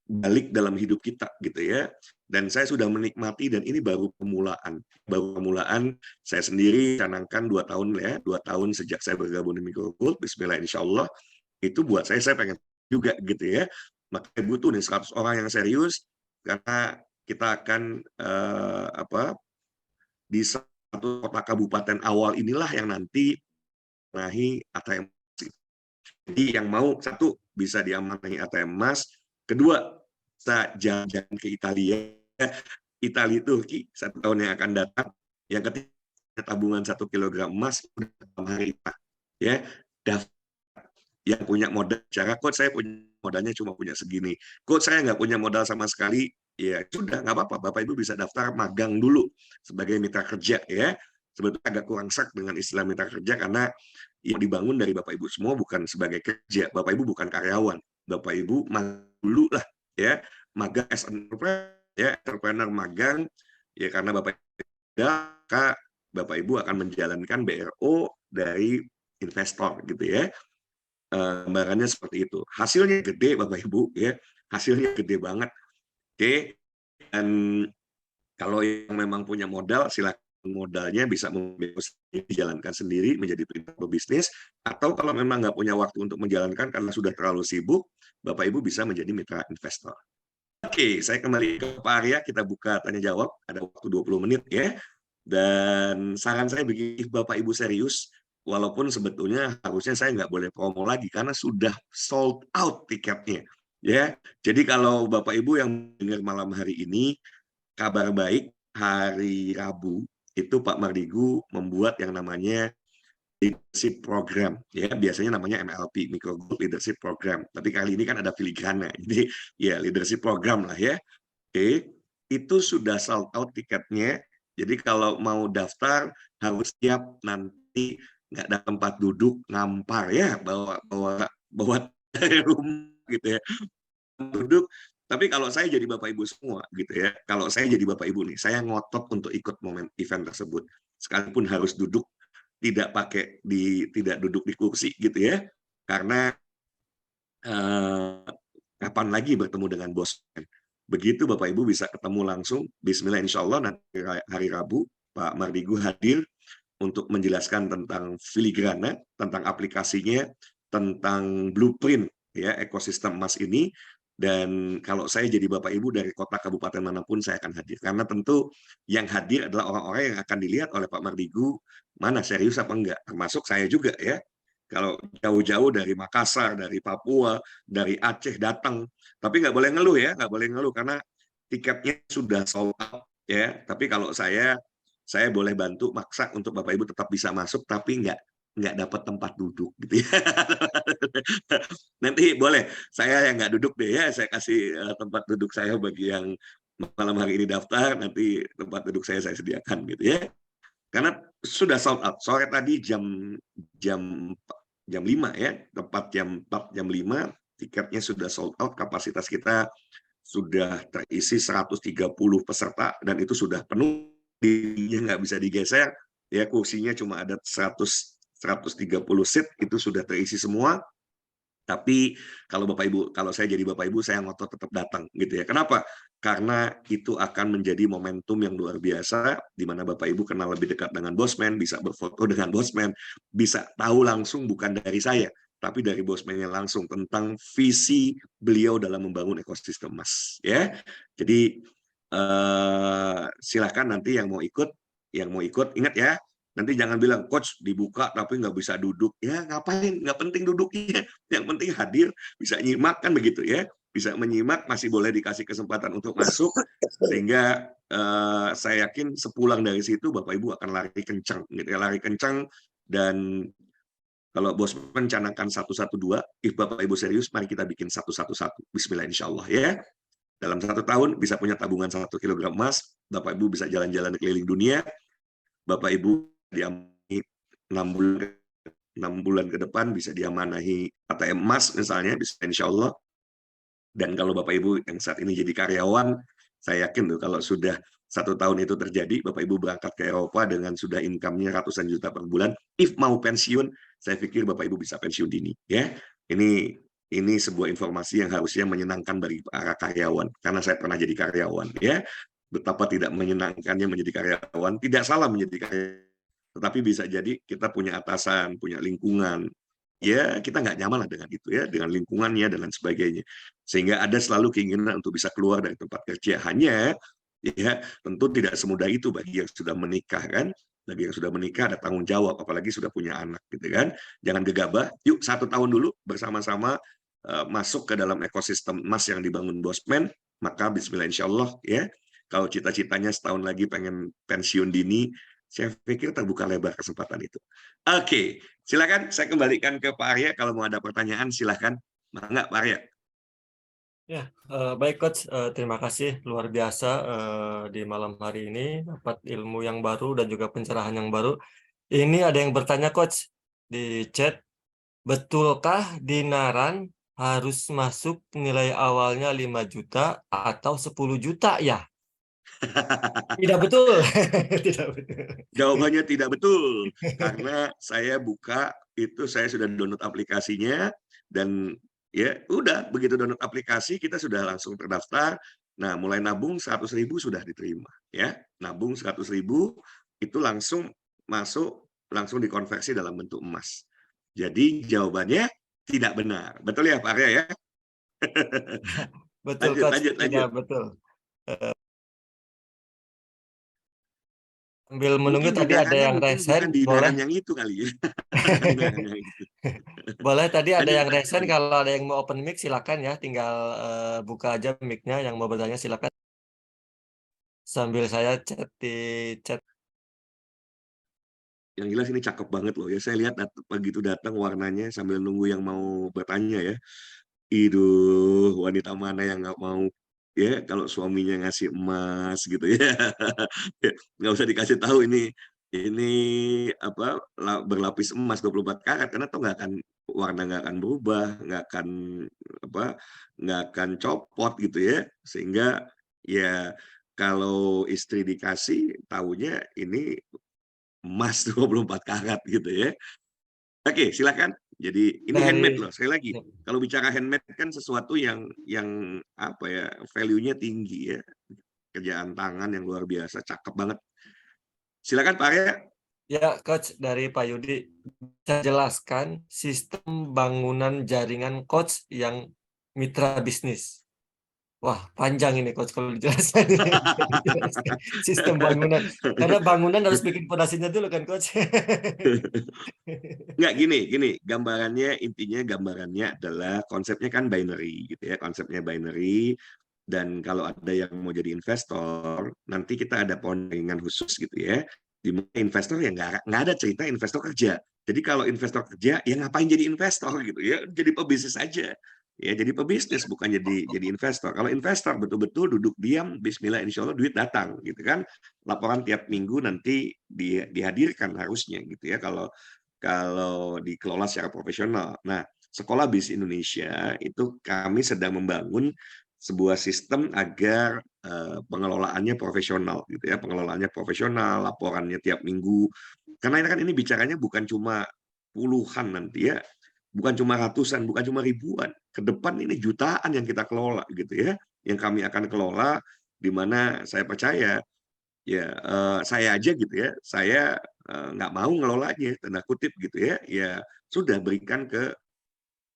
balik dalam hidup kita gitu ya. Dan saya sudah menikmati dan ini baru pemulaan. Baru pemulaan, saya sendiri canangkan 2 tahun ya, 2 tahun sejak saya bergabung di Microgold, bismillah insyaallah, itu buat saya pengen juga gitu ya. Makanya butuh nih 100 orang yang serius, karena kita akan di satu kota kabupaten awal inilah yang nanti menahi ATM. Jadi yang mau, satu, bisa diamanahi ATM emas, kedua, bisa jalan-jalan ke Italia, Italia Turki 1 tahun yang akan datang, yang ketiga, tabungan 1 kilogram emas dalam hari ini, ya, daftar yang punya modal. Cara, Coach, saya punya modalnya cuma punya segini. Coach, saya nggak punya modal sama sekali. Ya sudah, nggak apa-apa. Bapak Ibu bisa daftar magang dulu sebagai mitra kerja ya. Sebetulnya agak kurang sak dengan istilah mitra kerja karena yang dibangun dari Bapak Ibu semua bukan sebagai kerja. Bapak Ibu bukan karyawan. Bapak Ibu magang dulu lah ya. Magang as entrepreneur ya, entrepreneur magang ya, karena Bapak Bapak Ibu akan menjalankan BRO dari investor gitu ya. Gambarannya seperti itu. Hasilnya gede Bapak Ibu ya, hasilnya gede banget. Oke. Dan kalau yang memang punya modal, silakan modalnya bisa dijalankan sendiri menjadi perintah bisnis, atau kalau memang nggak punya waktu untuk menjalankan karena sudah terlalu sibuk, Bapak Ibu bisa menjadi mitra investor. Oke, saya kembali ke Pak Arya, kita buka tanya jawab, ada waktu 20 menit ya. Dan saran saya bagi Bapak Ibu serius, walaupun sebetulnya harusnya saya nggak boleh promo lagi karena sudah sold out tiketnya. Ya, jadi kalau Bapak Ibu yang dengar malam hari ini, kabar baik, hari Rabu itu Pak Mardigu membuat yang namanya leadership program, ya biasanya namanya MLP, Micro Group Leadership Program. Tapi kali ini kan ada filigrana, jadi ya leadership program lah ya. Oke, itu sudah sold out tiketnya. Jadi kalau mau daftar harus siap nanti nggak ada tempat duduk, ngampar ya, bawa bawa bawa rumah gitu ya, duduk. Tapi kalau saya jadi Bapak Ibu semua gitu ya, kalau saya jadi Bapak Ibu nih, saya ngotot untuk ikut momen event tersebut, sekalipun harus duduk, tidak duduk di kursi gitu ya, karena kapan lagi bertemu dengan bos. Begitu Bapak Ibu bisa ketemu langsung, bismillah insya Allah nanti hari Rabu Pak Mardigu hadir untuk menjelaskan tentang filigrana, tentang aplikasinya, tentang blueprint ya ekosistem emas ini. Dan kalau saya jadi Bapak Ibu dari kota kabupaten manapun saya akan hadir, karena tentu yang hadir adalah orang-orang yang akan dilihat oleh Pak Mardigu mana serius apa enggak, termasuk saya juga ya. Kalau jauh-jauh dari Makassar, dari Papua, dari Aceh datang, tapi nggak boleh ngeluh ya, nggak boleh ngeluh karena tiketnya sudah sold out ya. Tapi kalau saya boleh bantu maksa untuk Bapak Ibu tetap bisa masuk, tapi nggak dapat tempat duduk gitu ya. Nanti boleh saya yang nggak duduk deh ya, saya kasih tempat duduk saya bagi yang malam hari ini daftar, nanti tempat duduk saya sediakan gitu ya. Karena sudah sold out. Sore tadi jam jam 5 ya, tepat jam 4 jam 5 tiketnya sudah sold out, kapasitas kita sudah terisi 130 peserta dan itu sudah penuh, dirinya nggak bisa digeser, ya kursinya cuma ada 130 seat, itu sudah terisi semua. Tapi kalau saya jadi Bapak Ibu, saya ngotot tetap datang gitu ya. Kenapa? Karena itu akan menjadi momentum yang luar biasa, di mana Bapak Ibu kenal lebih dekat dengan Bosman, bisa berfoto dengan Bosman, bisa tahu langsung bukan dari saya, tapi dari Bosman-nya langsung tentang visi beliau dalam membangun ekosistem emas. Ya, jadi silakan nanti yang mau ikut, ingat ya, nanti jangan bilang, coach dibuka tapi nggak bisa duduk. Ya ngapain, nggak penting duduknya. Yang penting hadir, bisa nyimak kan begitu ya. Bisa menyimak, masih boleh dikasih kesempatan untuk masuk. Sehingga saya yakin sepulang dari situ Bapak Ibu akan lari kencang. Gitu ya, lari kencang. Dan kalau bos mencanangkan 112, Bapak Ibu serius, mari kita bikin 111. Bismillah insya Allah ya. Dalam 1 tahun bisa punya tabungan 1 kilogram emas. Bapak Ibu bisa jalan-jalan keliling dunia. Bapak Ibu diamanahi 6 bulan 6 bulan ke depan bisa diamanahi ATM emas misalnya, bisa insya Allah. Dan kalau Bapak Ibu yang saat ini jadi karyawan, saya yakin tuh kalau sudah 1 tahun itu terjadi, Bapak Ibu berangkat ke Eropa dengan sudah income-nya ratusan juta per bulan. If mau pensiun, saya pikir Bapak Ibu bisa pensiun dini. Ya, ini sebuah informasi yang harusnya menyenangkan bagi para karyawan, karena saya pernah jadi karyawan. Ya, betapa tidak menyenangkannya menjadi karyawan. Tidak salah menjadi karyawan, tetapi bisa jadi kita punya atasan, punya lingkungan, ya kita nggak nyaman lah dengan itu ya, dengan lingkungannya dan lain sebagainya, sehingga ada selalu keinginan untuk bisa keluar dari tempat kerja. Hanya ya tentu tidak semudah itu bagi yang sudah menikah kan. Bagi yang sudah menikah ada tanggung jawab, apalagi sudah punya anak gitu kan. Jangan gegabah, yuk 1 tahun dulu bersama-sama masuk ke dalam ekosistem emas yang dibangun Bosman, maka bismillah insya Allah ya. Kalau cita-citanya setahun lagi pengen pensiun dini, saya pikir terbuka lebar kesempatan itu. Oke, silakan saya kembalikan ke Pak Arya. Kalau mau ada pertanyaan, silakan. Mangga, Pak Arya. Ya, baik Coach, terima kasih luar biasa di malam hari ini dapat ilmu yang baru dan juga pencerahan yang baru. Ini ada yang bertanya Coach di chat, betulkah Dinaran harus masuk nilai awalnya 5 juta atau 10 juta ya? Tidak betul. Tidak betul. Jawabannya tidak betul. Karena saya buka, itu saya sudah download aplikasinya, dan ya udah, begitu download aplikasi, kita sudah langsung terdaftar. Nah, mulai nabung 100.000 sudah diterima. Ya, nabung 100.000, itu langsung masuk, langsung dikonversi dalam bentuk emas. Jadi jawabannya tidak benar. Betul ya Pak Arya ya? Betul Coach, Lanjut. tidak betul. Sambil menunggu Mungkin tadi ada Dinarannya yang mungkin resen, bukan boleh. Dinaran yang itu kali ya. Dinaran yang itu. Boleh, tadi ada yang Lanjut. resen, kalau ada yang mau open mic silakan ya, tinggal buka aja mic-nya, yang mau bertanya silakan. Sambil saya chat di chat. Yang jelas ini cakep banget loh ya. Saya lihat begitu datang warnanya sambil nunggu yang mau bertanya ya. Iduh, wanita mana yang nggak mau ya kalau suaminya ngasih emas gitu ya. Nggak usah dikasih tahu ini apa berlapis emas 24 karat, karena tuh nggak akan, warna nggak akan berubah, apa nggak akan copot gitu ya. Sehingga ya kalau istri dikasih tahunya ini emas 24 karat gitu ya. Oke, silakan. Jadi ini handmade Dari loh. Sekali lagi, kalau bicara handmade kan sesuatu yang apa ya, value-nya tinggi ya. Kerjaan tangan yang luar biasa, cakep banget. Silakan Pak Arya. ya Coach, dari Pak Yudi, bisa jelaskan sistem bangunan jaringan Coach yang mitra bisnis. Wah, panjang ini Coach kalau dijelaskan. Sistem bangunan. Karena bangunan harus bikin fondasinya dulu kan Coach. Nggak, gini, intinya gambarannya adalah konsepnya kan binary gitu ya, konsepnya binary. Dan kalau ada yang mau jadi investor, nanti kita ada pendampingan khusus gitu ya. Di mana investor ya nggak ada cerita investor kerja. Jadi kalau investor kerja, ya ngapain jadi investor gitu ya? Jadi pebisnis aja. Ya jadi pebisnis, bukan jadi investor. Kalau investor betul-betul duduk diam, Bismillah, insya Allah duit datang gitu kan. Laporan tiap minggu nanti dihadirkan harusnya gitu ya. Kalau dikelola secara profesional. Nah, Sekolah Bisnis Indonesia itu kami sedang membangun sebuah sistem agar pengelolaannya profesional gitu ya, pengelolaannya profesional, laporannya tiap minggu. Karena ini bicaranya bukan cuma puluhan nanti ya, bukan cuma ratusan, bukan cuma ribuan. Ke depan ini jutaan yang kita kelola gitu ya, yang kami akan kelola, di mana saya percaya ya saya aja gitu ya, saya nggak mau ngelolanya, tanda kutip gitu ya, ya sudah berikan ke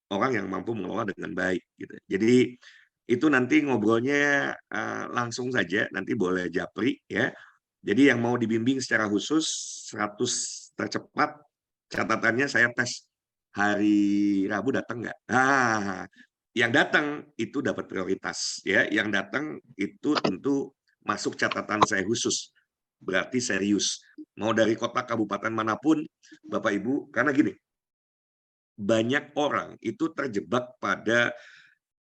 orang yang mampu mengelola dengan baik gitu. Jadi itu nanti ngobrolnya langsung saja, nanti boleh japri ya. Jadi yang mau dibimbing secara khusus 100 tercepat, catatannya saya tes hari Rabu datang nggak? Yang datang itu dapat prioritas ya. Yang datang itu tentu masuk catatan saya khusus. Berarti serius. Mau dari kota kabupaten manapun, Bapak Ibu, karena gini, banyak orang itu terjebak pada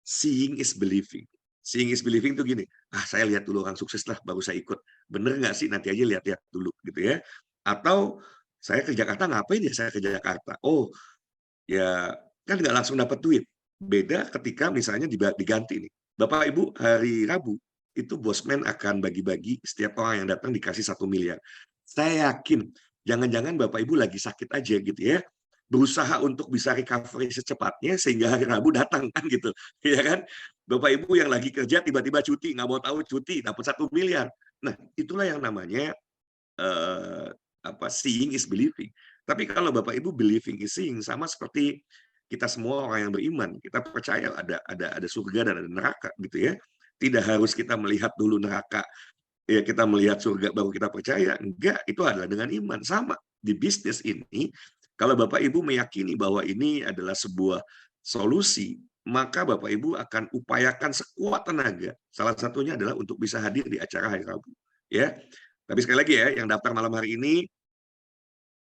seeing is believing. Seeing is believing itu gini, saya lihat dulu orang sukses lah, baru saya ikut. Bener nggak sih? Nanti aja lihat-lihat dulu gitu ya. Atau saya ke Jakarta, ngapain ya saya ke Jakarta? Oh, ya kan nggak langsung dapat duit. Beda ketika misalnya diganti nih. Bapak Ibu, hari Rabu itu Bosman akan bagi-bagi setiap orang yang datang dikasih 1 miliar. Saya yakin, jangan-jangan Bapak Ibu lagi sakit aja gitu ya, berusaha untuk bisa recovery secepatnya sehingga hari Rabu datang kan gitu, ya kan? Bapak Ibu yang lagi kerja tiba-tiba cuti, nggak mau tahu cuti, dapat 1 miliar. Nah, itulah yang namanya eh, seeing is believing. Tapi kalau Bapak Ibu believing is seeing, sama seperti kita semua orang yang beriman, kita percaya ada surga dan ada neraka gitu ya. Tidak harus kita melihat dulu neraka, ya kita melihat surga baru kita percaya. Enggak, itu adalah dengan iman. Sama di bisnis ini, kalau Bapak Ibu meyakini bahwa ini adalah sebuah solusi, maka Bapak Ibu akan upayakan sekuat tenaga. Salah satunya adalah untuk bisa hadir di acara hari Rabu. Ya, tapi sekali lagi ya, yang daftar malam hari ini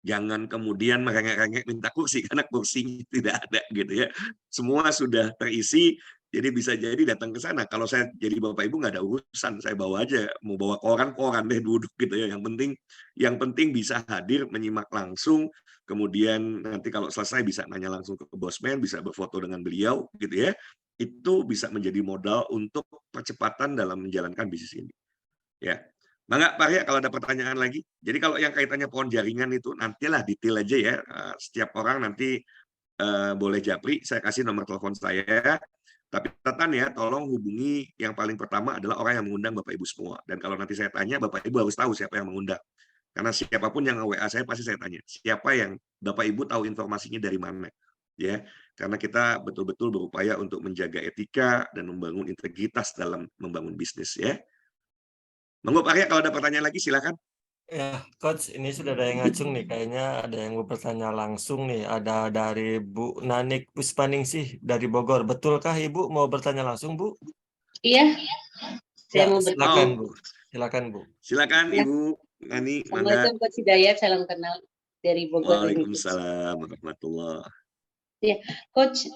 jangan kemudian merengek-rengek minta kursi karena kursinya tidak ada gitu ya. Semua sudah terisi, jadi bisa jadi datang ke sana. Kalau saya jadi Bapak Ibu nggak ada urusan, saya bawa aja, mau bawa koran deh duduk gitu ya. Yang penting bisa hadir, menyimak langsung, kemudian nanti kalau selesai bisa nanya langsung ke bosman, bisa berfoto dengan beliau gitu ya. Itu bisa menjadi modal untuk percepatan dalam menjalankan bisnis ini. Ya, Mangga Pak ya, kalau ada pertanyaan lagi. Jadi kalau yang kaitannya pohon jaringan itu nantilah detail aja ya. Setiap orang nanti boleh japri, saya kasih nomor telepon saya. Tapi catatan ya, tolong hubungi yang paling pertama adalah orang yang mengundang Bapak Ibu semua. Dan kalau nanti saya tanya, Bapak Ibu harus tahu siapa yang mengundang. Karena siapapun yang nge-WA saya pasti saya tanya, siapa yang Bapak Ibu tahu informasinya dari mana. Ya, karena kita betul-betul berupaya untuk menjaga etika dan membangun integritas dalam membangun bisnis ya. Monggo Pak Arya, kalau ada pertanyaan lagi silakan. Ya, Coach, ini sudah ada yang ngacung nih. Kayaknya ada yang mau bertanya langsung nih. Ada dari Bu Nanik Puspaningsih dari Bogor. Betulkah Ibu mau bertanya langsung, Bu? Iya, saya Ya, mau silakan, bertanya. Bu. Silakan, Bu. Silakan Ya. Ibu Nani, mangga. Assalamualaikum Coach Hidayat, salam kenal dari Bogor. Waalaikumsalam warahmatullahi. Ya, Coach,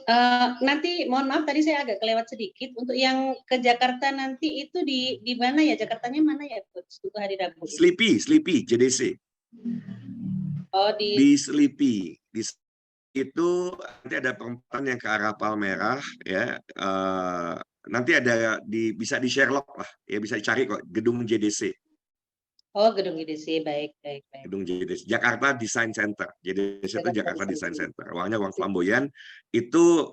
nanti mohon maaf tadi saya agak kelewat sedikit. Untuk yang ke Jakarta nanti itu di mana ya? Jakartanya mana ya, Coach? Untuk hari Rabu. Sleepy, JDC. Oh, di Sleepy. Itu nanti ada perempatan yang ke arah Palmerah ya. Nanti ada bisa di Sherlock lah, ya bisa dicari kok gedung JDC. Oh, gedung JDC, baik. Gedung JDC, Jakarta Design Center. JDC itu Jakarta Design Center. Ruangnya ruang flamboyan. Itu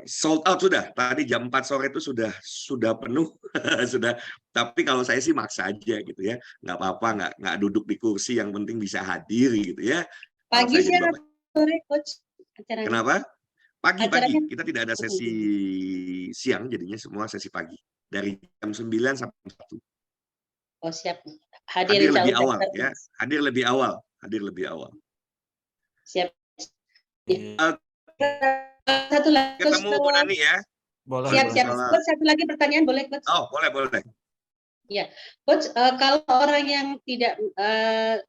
sold out sudah. Tadi jam 4 sore itu sudah penuh. Sudah. Tapi kalau saya sih maksa aja gitu ya. Nggak apa-apa, nggak duduk di kursi, yang penting bisa hadir gitu ya. Pagi siang sore, Coach? Acaranya. Kenapa? Pagi. Kita tidak ada sesi siang, jadinya semua sesi pagi. Dari jam 9 sampai 1. Oh, siap. Hadir lebih awal ya. Hadir lebih awal. Siap. Satu lagi. Ketemu Bu Nani ya. Boleh. Siap. Coach, satu lagi pertanyaan boleh, Coach? Oh, boleh. Ya, Coach, kalau orang yang tidak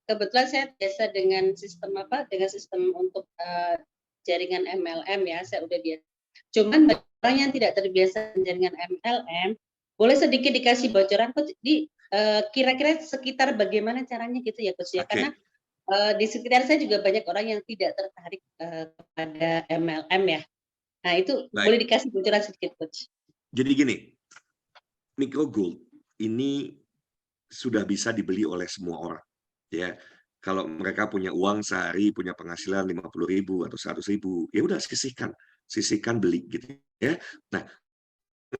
kebetulan saya biasa dengan sistem untuk jaringan MLM ya, saya udah biasa. Cuman bagi orang yang tidak terbiasa dengan MLM, boleh sedikit dikasih bocoran, Coach, di kira-kira sekitar bagaimana caranya gitu ya, Coach ya? Karena di sekitar saya juga banyak orang yang tidak tertarik kepada MLM ya. Nah, itu boleh Baik, dikasih bocoran sedikit, Coach. jadi gini, micro gold ini sudah bisa dibeli oleh semua orang. Ya, kalau mereka punya uang sehari, punya penghasilan 50.000 atau 100.000, ya udah sisihkan beli gitu ya. Nah,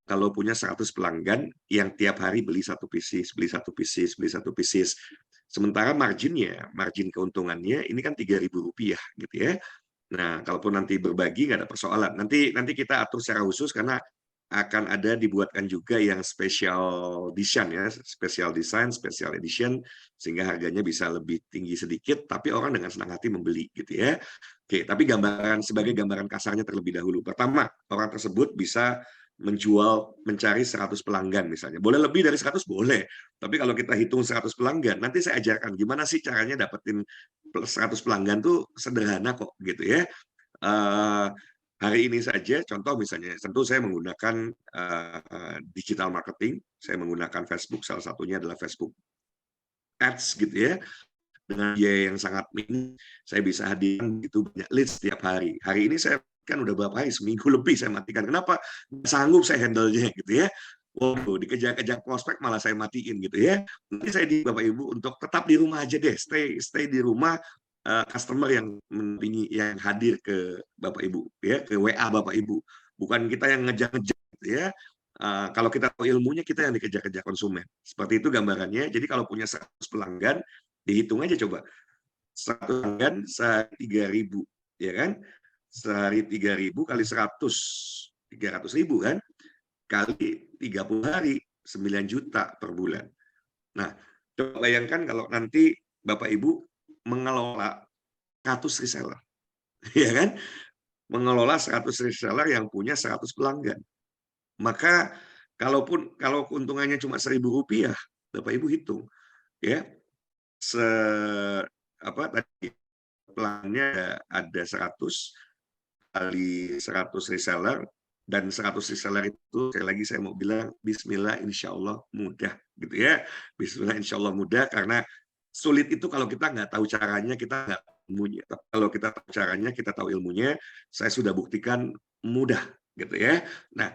kalau punya 100 pelanggan yang tiap hari beli satu pieces, beli satu pieces, beli satu pieces. Sementara margin keuntungannya ini kan Rp3.000 gitu ya. Nah, kalaupun nanti berbagi nggak ada persoalan. Nanti kita atur secara khusus karena akan ada dibuatkan juga yang special edition ya, special design, special edition sehingga harganya bisa lebih tinggi sedikit tapi orang dengan senang hati membeli gitu ya. Oke, tapi sebagai gambaran kasarnya terlebih dahulu. Pertama, orang tersebut bisa mencari 100 pelanggan misalnya. Boleh lebih dari 100 boleh. Tapi kalau kita hitung 100 pelanggan, nanti saya ajarkan gimana sih caranya dapetin 100 pelanggan tuh sederhana kok gitu ya. Hari ini saja, contoh misalnya, tentu saya menggunakan digital marketing, saya menggunakan Facebook, salah satunya adalah Facebook Ads gitu ya, dengan biaya yang sangat minim, saya bisa hadirkan gitu banyak leads setiap hari. Hari ini saya kan udah berapa hari, seminggu lebih saya matikan. Kenapa? Nggak sanggup saya handle-nya gitu ya. Waduh, dikejar-kejar prospek malah saya matiin gitu ya. Nanti saya di Bapak Ibu untuk tetap di rumah aja deh, stay di rumah, customer yang yang hadir ke Bapak Ibu ya, ke WA Bapak Ibu. Bukan kita yang ngejar-ngejar gitu ya. Kalau kita tahu ilmunya, kita yang dikejar-kejar konsumen. Seperti itu gambarannya. Jadi kalau punya 100 pelanggan, dihitung aja coba. 100 pelanggan sehari 3.000, ya kan? Sehari 3.000 kali 100, 300.000 kan? Kali 30 hari, 9 juta per bulan. Nah, coba bayangkan kalau nanti Bapak Ibu mengelola 100 reseller, ya kan? Mengelola 100 reseller yang punya 100 pelanggan. Maka kalau keuntungannya cuma Rp1.000, Bapak Ibu hitung, ya. Tadi pelanggannya ada 100 kali 100 reseller, dan 100 reseller itu sekali lagi saya mau bilang bismillah insya Allah mudah gitu ya. Bismillah insya Allah mudah, karena sulit itu kalau kita nggak tahu caranya, kita nggak tahu ilmunya. Tapi kalau kita tahu caranya, kita tahu ilmunya, saya sudah buktikan mudah gitu ya. Nah,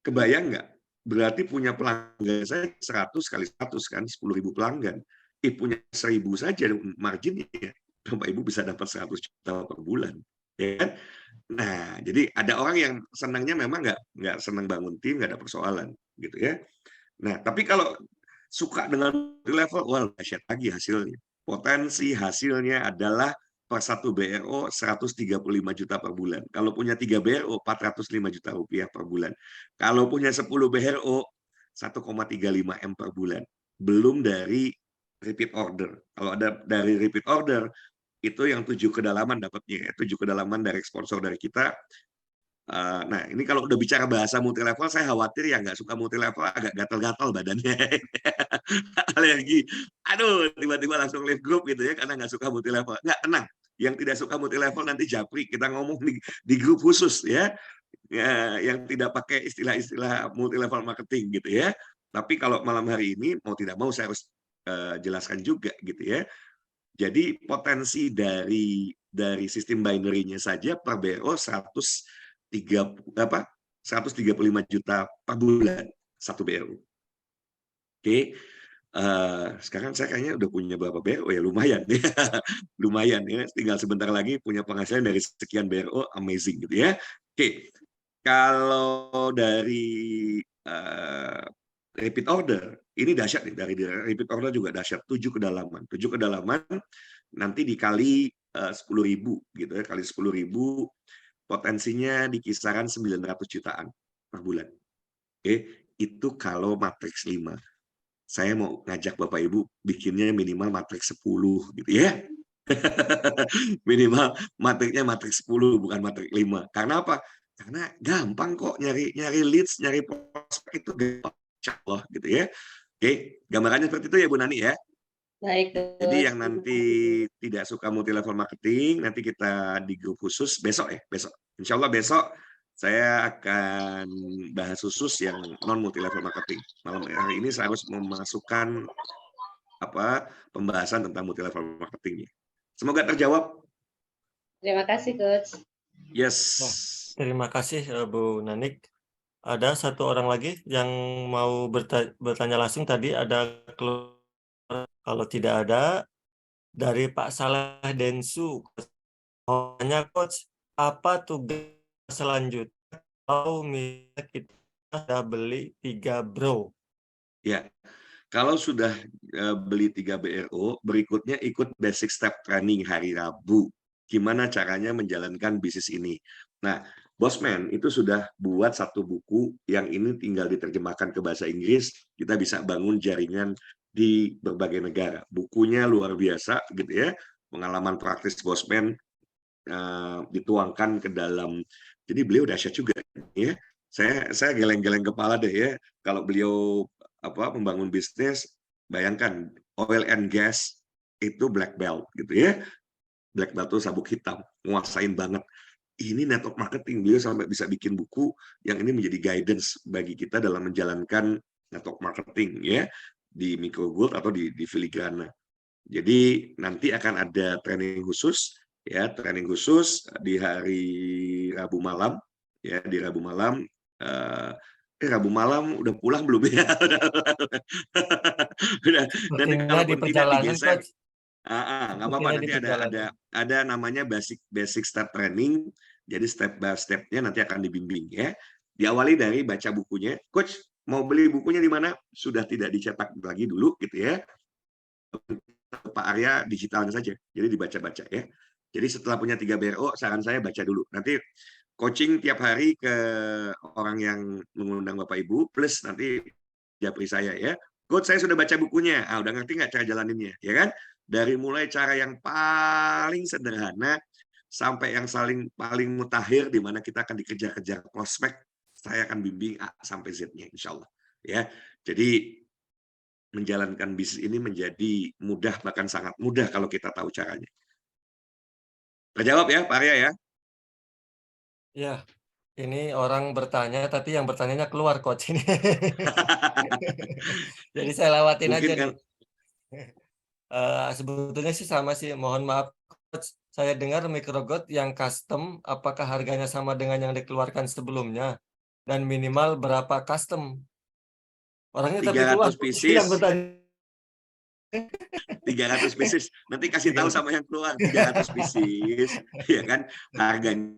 kebayang nggak? Berarti punya pelanggan saya 100 kali 100 kan 10.000 pelanggan. Punya 1.000 saja marginnya, Bapak Ibu bisa dapat 100 juta per bulan. Ya kan? Nah, jadi ada orang yang senangnya memang nggak senang bangun tim, nggak ada persoalan gitu ya. Nah, tapi kalau suka dengan level, wah dahsyat lagi hasilnya. Potensi hasilnya adalah per 1 BRO 135 juta per bulan. Kalau punya 3 BRO 405 juta rupiah per bulan. Kalau punya 10 BRO 1,35 M per bulan. Belum dari repeat order. Kalau ada dari repeat order, itu yang 7 kedalaman dapatnya. 7 kedalaman dari sponsor dari kita. Nah, ini kalau udah bicara bahasa multi level, saya khawatir yang nggak suka multi level agak gatal-gatal badannya. Alergi. Aduh, tiba-tiba langsung leave group gitu ya, karena nggak suka multi level. Nggak, tenang. Yang tidak suka multi level nanti japri. Kita ngomong di grup khusus ya. Yang tidak pakai istilah-istilah multi level marketing gitu ya. Tapi kalau malam hari ini, mau tidak mau saya harus jelaskan juga gitu ya. Jadi potensi dari sistem binary-nya saja per BRO 135 juta per bulan satu BRO. Oke. Sekarang saya kayaknya udah punya berapa BRO ya, lumayan lumayan ya, tinggal sebentar lagi punya penghasilan dari sekian BRO, amazing gitu ya. Oke, kalau dari repeat order ini dahsyat nih, dari repeat order juga dahsyat. 7 kedalaman nanti dikali 10.000 gitu ya, kali 10.000 potensinya di kisaran 900 jutaan per bulan. Oke, itu kalau matriks 5. Saya mau ngajak Bapak Ibu bikinnya minimal matriks 10 gitu ya. Minimal matriknya matriks 10 bukan matriks 5. Karena apa? Karena gampang kok nyari leads, nyari prospek itu gampang. Insyaallah gitu ya. Oke, gambarannya seperti itu ya Bu Nani ya. Baik, Jadi Coach. yang nanti tidak suka multi level marketing, nanti kita di grup khusus besok ya, besok. Insya Allah besok saya akan bahas khusus yang non multi level marketing. Malam hari ini saya harus memasukkan pembahasan tentang multi level marketing. Semoga terjawab. Terima kasih, Coach. Yes. Nah, terima kasih Bu Nanik. Ada satu orang lagi yang mau bertanya langsung tadi, ada keluar. Kalau tidak ada, dari Pak Saleh Densu. Tanya Coach, apa tugas selanjutnya kalau misalnya kita sudah beli 3 bro? Ya, kalau sudah beli 3 BRO, berikutnya ikut basic step training hari Rabu. Gimana caranya menjalankan bisnis ini. Nah, Bosman itu sudah buat satu buku yang ini tinggal diterjemahkan ke bahasa Inggris, kita bisa bangun jaringan di berbagai negara. Bukunya luar biasa gitu ya, pengalaman praktis Bosman dituangkan ke dalam. Jadi beliau dahsyat juga ya. Saya geleng-geleng kepala deh ya kalau beliau membangun bisnis. Bayangkan oil and gas itu black belt gitu ya. Black belt itu sabuk hitam, nguasain banget. Ini network marketing, beliau sampai bisa bikin buku yang ini menjadi guidance bagi kita dalam menjalankan network marketing ya di Micro Gold atau di Filigrana. Jadi nanti akan ada training khusus ya, training khusus di hari Rabu malam ya, di Rabu malam. Rabu malam udah pulang belum ya? Nanti Sepertinya di kalaupun tidak perjalanan, digeser, Coach. nggak apa-apa. Sepertinya di Nanti perjalanan. ada namanya basic step training. Jadi step by step-nya nanti akan dibimbing ya. Diawali dari baca bukunya. Coach, mau beli bukunya di mana? Sudah tidak dicetak lagi dulu gitu ya. Pak Arya digitalnya saja, jadi dibaca-baca ya. Jadi setelah punya 3 BRO, saran saya baca dulu. Nanti coaching tiap hari ke orang yang mengundang Bapak Ibu, plus nanti japri saya ya. Coach, saya sudah baca bukunya. Udah ngerti nggak cara jalaninnya, ya kan? Dari mulai cara yang paling sederhana sampai yang paling mutakhir, di mana kita akan dikejar-kejar prospek, saya akan bimbing A sampai Z-nya, insya Allah. Ya, jadi menjalankan bisnis ini menjadi mudah, bahkan sangat mudah kalau kita tahu caranya. Terjawab ya, Pak Arya ya? Ya, ini orang bertanya, tapi yang bertanyanya keluar, Coach. Ini. Jadi saya lewatin Mungkin aja kan nih. Sebetulnya sih sama sih, mohon maaf, Coach. Saya dengar microgot yang custom, apakah harganya sama dengan yang dikeluarkan sebelumnya? Dan minimal berapa custom? Orangnya tapi keluar, 300 Coach, yang pieces. bertanya. 300 pieces. Nanti kasih tahu sama yang keluar 300 pieces, ya kan? Harganya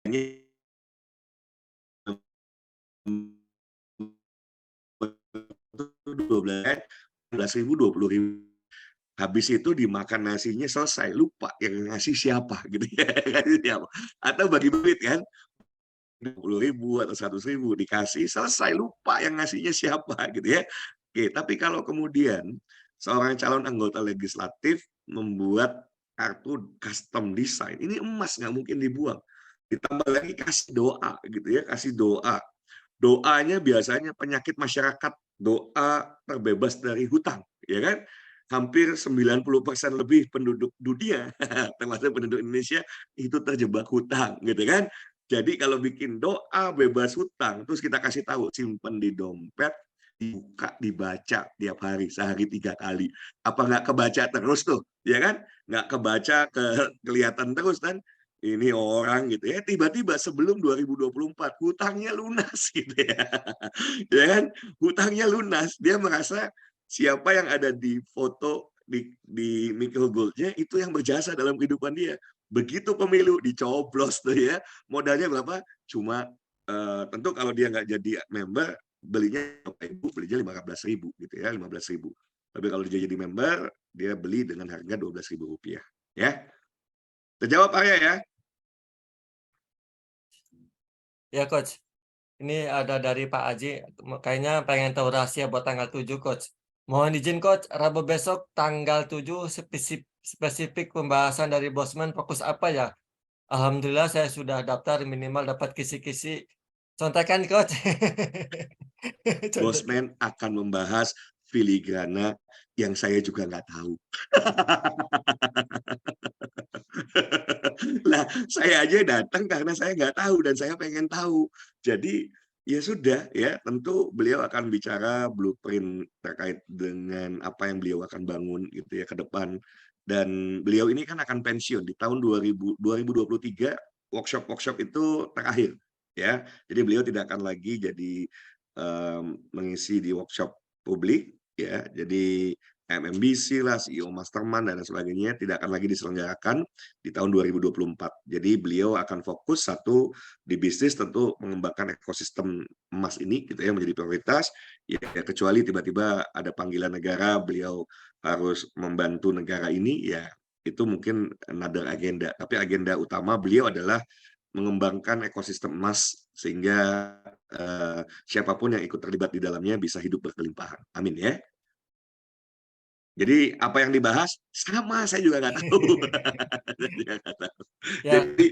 $12.000, $20.000. Habis itu dimakan nasinya selesai, lupa yang ngasih siapa gitu ya. Atau bagi duit kan, 20.000 atau 100.000 dikasih, selesai, lupa yang ngasihnya siapa gitu ya. Oke, tapi kalau kemudian seorang calon anggota legislatif membuat kartu custom design, ini emas, nggak mungkin dibuang. Ditambah lagi kasih doa gitu ya, kasih doa. Doanya biasanya penyakit masyarakat, doa terbebas dari hutang, ya kan? Hampir 90% lebih penduduk dunia, termasuk penduduk Indonesia, itu terjebak hutang, gitu kan? Jadi kalau bikin doa bebas hutang, terus kita kasih tahu, simpen di dompet, dibuka, dibaca tiap hari, sehari 3 kali. Apa nggak kebaca terus tuh, ya kan? Nggak kebaca, kelihatan terus kan? Ini orang gitu ya, tiba-tiba sebelum 2024 hutangnya lunas gitu ya. Ya kan? Hutangnya lunas, dia merasa siapa yang ada di foto di Micro Gold-nya itu yang berjasa dalam kehidupan dia. Begitu pemilu dicoblos tuh ya, modalnya berapa? Cuma tentu kalau dia nggak jadi member, belinya Bapak Ibu belinya 15.000 gitu ya, 15.000. Tapi kalau dia jadi member, dia beli dengan harga Rp12.000 ya. Terjawab Arya ya? Ya, Coach. Ini ada dari Pak Aji, kayaknya pengen tahu rahasia buat tanggal 7, Coach. Mohon izin, Coach, Rabu besok tanggal 7 spesifik pembahasan dari Bosman fokus apa ya? Alhamdulillah saya sudah daftar, minimal dapat kisi-kisi. Contekan, Coach. Contekan. Bosman akan membahas filigrana yang saya juga nggak tahu. Lah, saya aja datang karena saya nggak tahu dan saya pengen tahu. Jadi Ya sudah, ya tentu beliau akan bicara blueprint terkait dengan apa yang beliau akan bangun gitu ya ke depan. Dan beliau ini kan akan pensiun di tahun 2023, workshop-workshop itu terakhir ya. Jadi beliau tidak akan lagi jadi mengisi di workshop publik ya. Jadi MMBC lah, CEO Mastermind dan lain sebagainya tidak akan lagi diselenggarakan di tahun 2024. Jadi beliau akan fokus satu di bisnis, tentu mengembangkan ekosistem emas ini gitu ya menjadi prioritas. Ya kecuali tiba-tiba ada panggilan negara, beliau harus membantu negara ini, ya itu mungkin another agenda. Tapi agenda utama beliau adalah mengembangkan ekosistem emas sehingga siapapun yang ikut terlibat di dalamnya bisa hidup berkelimpahan. Amin ya. Jadi apa yang dibahas sama, saya juga nggak tahu. Saya juga nggak tahu. Ya, Jadi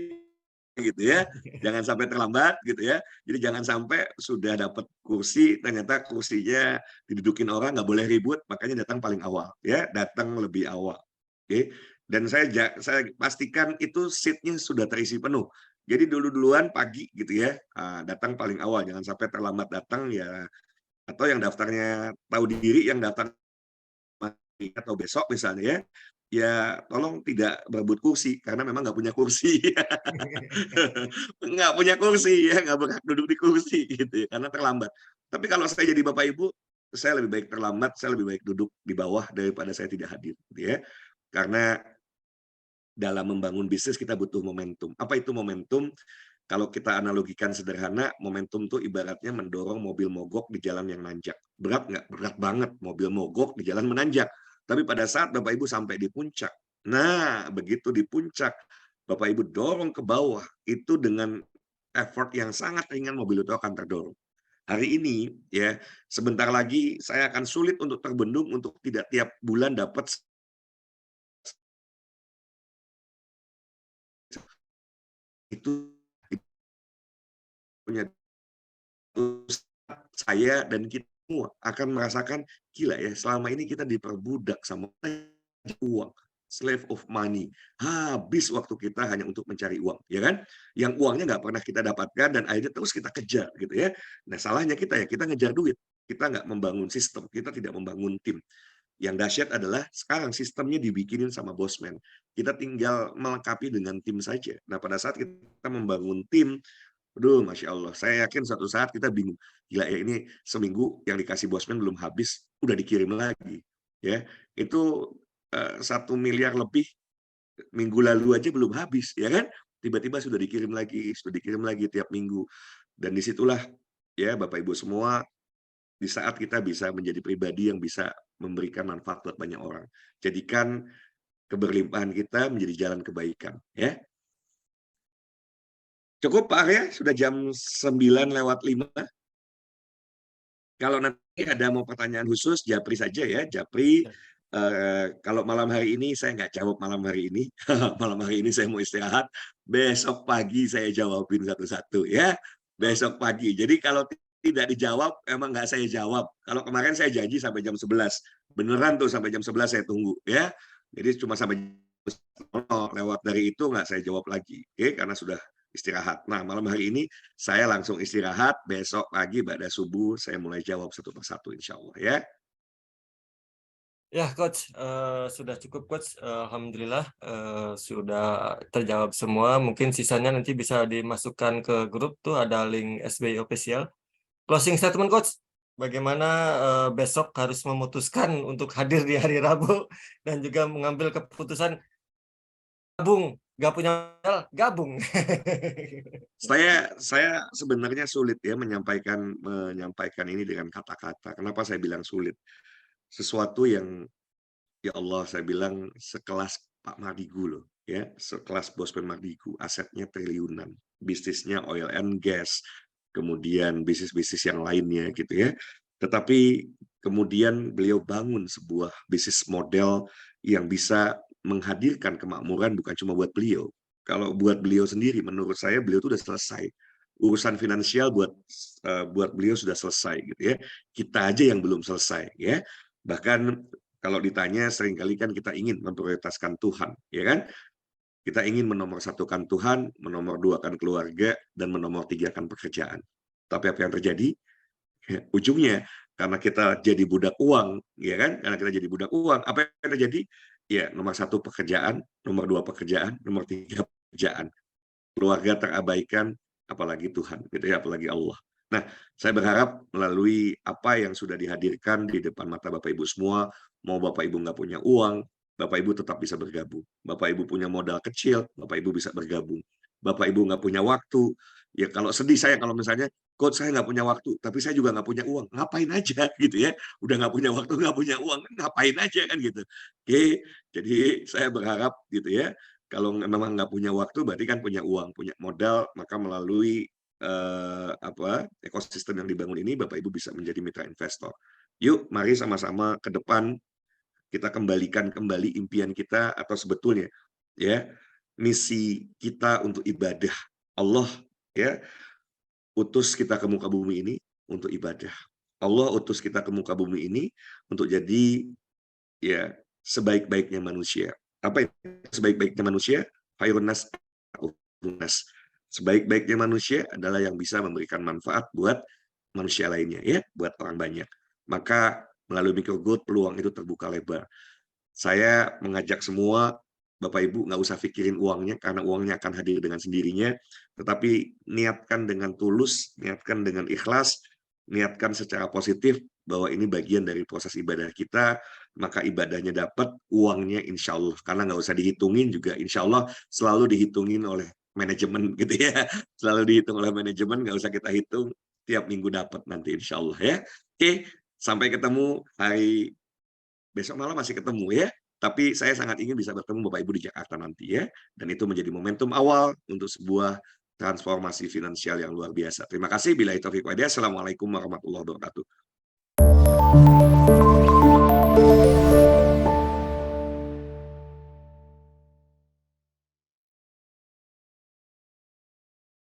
gitu ya, jangan sampai terlambat gitu ya. Jadi jangan sampai sudah dapat kursi ternyata kursinya didudukin orang, nggak boleh ribut, makanya datang paling awal ya, datang lebih awal. Oke. Dan saya pastikan itu seatnya sudah terisi penuh. Jadi duluan pagi gitu ya, datang paling awal, jangan sampai terlambat datang ya. Atau yang daftarnya tahu diri, yang daftar atau besok misalnya ya, ya tolong tidak berebut kursi karena memang nggak punya kursi. Nggak punya kursi ya, nggak berhak duduk di kursi gitu ya, karena terlambat. Tapi kalau saya jadi Bapak Ibu, saya lebih baik terlambat, saya lebih baik duduk di bawah daripada saya tidak hadir gitu ya. Karena dalam membangun bisnis kita butuh momentum. Apa itu momentum? Kalau kita analogikan sederhana, momentum tuh ibaratnya mendorong mobil mogok di jalan yang nanjak. Berat nggak? Berat banget mobil mogok di jalan menanjak. Tapi pada saat Bapak Ibu sampai di puncak, nah begitu di puncak, Bapak Ibu dorong ke bawah, itu dengan effort yang sangat ringan mobil itu akan terdorong. Hari ini ya, sebentar lagi saya akan sulit untuk terbendung untuk tidak tiap bulan dapat itu punya saya dan kita semua akan merasakan gila ya, selama ini kita diperbudak sama uang, slave of money. Habis waktu kita hanya untuk mencari uang, ya kan? Yang uangnya nggak pernah kita dapatkan dan akhirnya terus kita kejar gitu ya. Nah, salahnya kita ya, kita ngejar duit. Kita nggak membangun sistem, kita tidak membangun tim. Yang dahsyat adalah sekarang sistemnya dibikinin sama bosman. Kita tinggal melengkapi dengan tim saja. Nah, pada saat kita membangun tim, aduh, Masya Allah. Saya yakin suatu saat kita bingung. Gila ya, ini seminggu yang dikasih bosman belum habis, udah dikirim lagi. Ya, itu 1 miliar lebih minggu lalu aja belum habis, ya kan? Tiba-tiba sudah dikirim lagi tiap minggu. Dan disitulah ya Bapak Ibu semua, di saat kita bisa menjadi pribadi yang bisa memberikan manfaat buat banyak orang. Jadikan keberlimpahan kita menjadi jalan kebaikan. Ya, cukup Pak Arya, sudah jam 9:05. Kalau nanti ada mau pertanyaan khusus, japri saja ya, japri. Kalau malam hari ini saya nggak jawab malam hari ini. Malam hari ini saya mau istirahat. Besok pagi saya jawabin satu-satu ya. Besok pagi. Jadi kalau tidak dijawab, emang nggak saya jawab. Kalau kemarin saya janji sampai jam 11. Beneran tuh sampai jam 11 saya tunggu ya. Jadi cuma sampai lewat dari itu nggak saya jawab lagi. Oke, karena sudah istirahat. Nah, malam hari ini saya langsung istirahat, besok pagi pada subuh saya mulai jawab satu persatu insya Allah ya. ya Coach, sudah cukup Coach. Alhamdulillah sudah terjawab semua. Mungkin sisanya nanti bisa dimasukkan ke grup tuh, ada link SBI official. Closing statement Coach, bagaimana besok harus memutuskan untuk hadir di hari Rabu dan juga mengambil keputusan gabung, nggak punya modal, gabung. Saya sebenarnya sulit ya menyampaikan ini dengan kata-kata. Kenapa saya bilang sulit? Sesuatu yang ya Allah, saya bilang sekelas Pak Mardigu loh ya, sekelas Bosman Mardigu, asetnya triliunan, bisnisnya oil and gas, kemudian bisnis-bisnis yang lainnya gitu ya. Tetapi kemudian beliau bangun sebuah bisnis model yang bisa menghadirkan kemakmuran bukan cuma buat beliau. Kalau buat beliau sendiri, menurut saya beliau itu sudah selesai. Urusan finansial buat beliau sudah selesai gitu ya. Kita aja yang belum selesai ya. Bahkan kalau ditanya seringkali kan kita ingin memprioritaskan Tuhan, ya kan? Kita ingin menomorsatukan Tuhan, menomorduakan keluarga, dan menomortigakan pekerjaan. Tapi apa yang terjadi? Ujungnya karena kita jadi budak uang, ya kan? Karena kita jadi budak uang, apa yang terjadi? Ya, nomor 1 pekerjaan, nomor 2 pekerjaan, nomor 3 pekerjaan. Keluarga terabaikan, apalagi Tuhan, gitu ya, apalagi Allah. Nah, saya berharap melalui apa yang sudah dihadirkan di depan mata Bapak Ibu semua, mau Bapak Ibu nggak punya uang, Bapak Ibu tetap bisa bergabung. Bapak Ibu punya modal kecil, Bapak Ibu bisa bergabung. Bapak Ibu nggak punya waktu, ya kalau sedih saya kalau misalnya, coach saya nggak punya waktu, tapi saya juga nggak punya uang, ngapain aja gitu ya, udah nggak punya waktu, nggak punya uang, ngapain aja kan gitu. Oke, jadi saya berharap gitu ya, kalau memang nggak punya waktu, berarti kan punya uang, punya modal, maka melalui ekosistem yang dibangun ini, Bapak Ibu bisa menjadi mitra investor. Yuk, mari sama-sama ke depan kita kembalikan kembali impian kita atau sebetulnya ya misi kita untuk ibadah. Allah ya utus kita ke muka bumi ini untuk ibadah. Allah utus kita ke muka bumi ini untuk jadi ya sebaik-baiknya manusia. Apa itu sebaik-baiknya manusia? Khairun nas. Sebaik-baiknya manusia adalah yang bisa memberikan manfaat buat manusia lainnya, ya, buat orang banyak. Maka melalui microgold peluang itu terbuka lebar. Saya mengajak semua Bapak Ibu nggak usah pikirin uangnya karena uangnya akan hadir dengan sendirinya, tetapi niatkan dengan tulus, niatkan dengan ikhlas, niatkan secara positif bahwa ini bagian dari proses ibadah kita, maka ibadahnya dapat, uangnya insya Allah. Karena nggak usah dihitungin juga, insya Allah selalu dihitungin oleh manajemen gitu ya, selalu dihitung oleh manajemen, nggak usah kita hitung, tiap minggu dapat nanti insya Allah ya. Oke, sampai ketemu hari besok malam masih ketemu ya. Tapi saya sangat ingin bisa bertemu Bapak Ibu di Jakarta nanti ya. Dan itu menjadi momentum awal untuk sebuah transformasi finansial yang luar biasa. Terima kasih. Bila itu Assalamualaikum warahmatullahi wabarakatuh.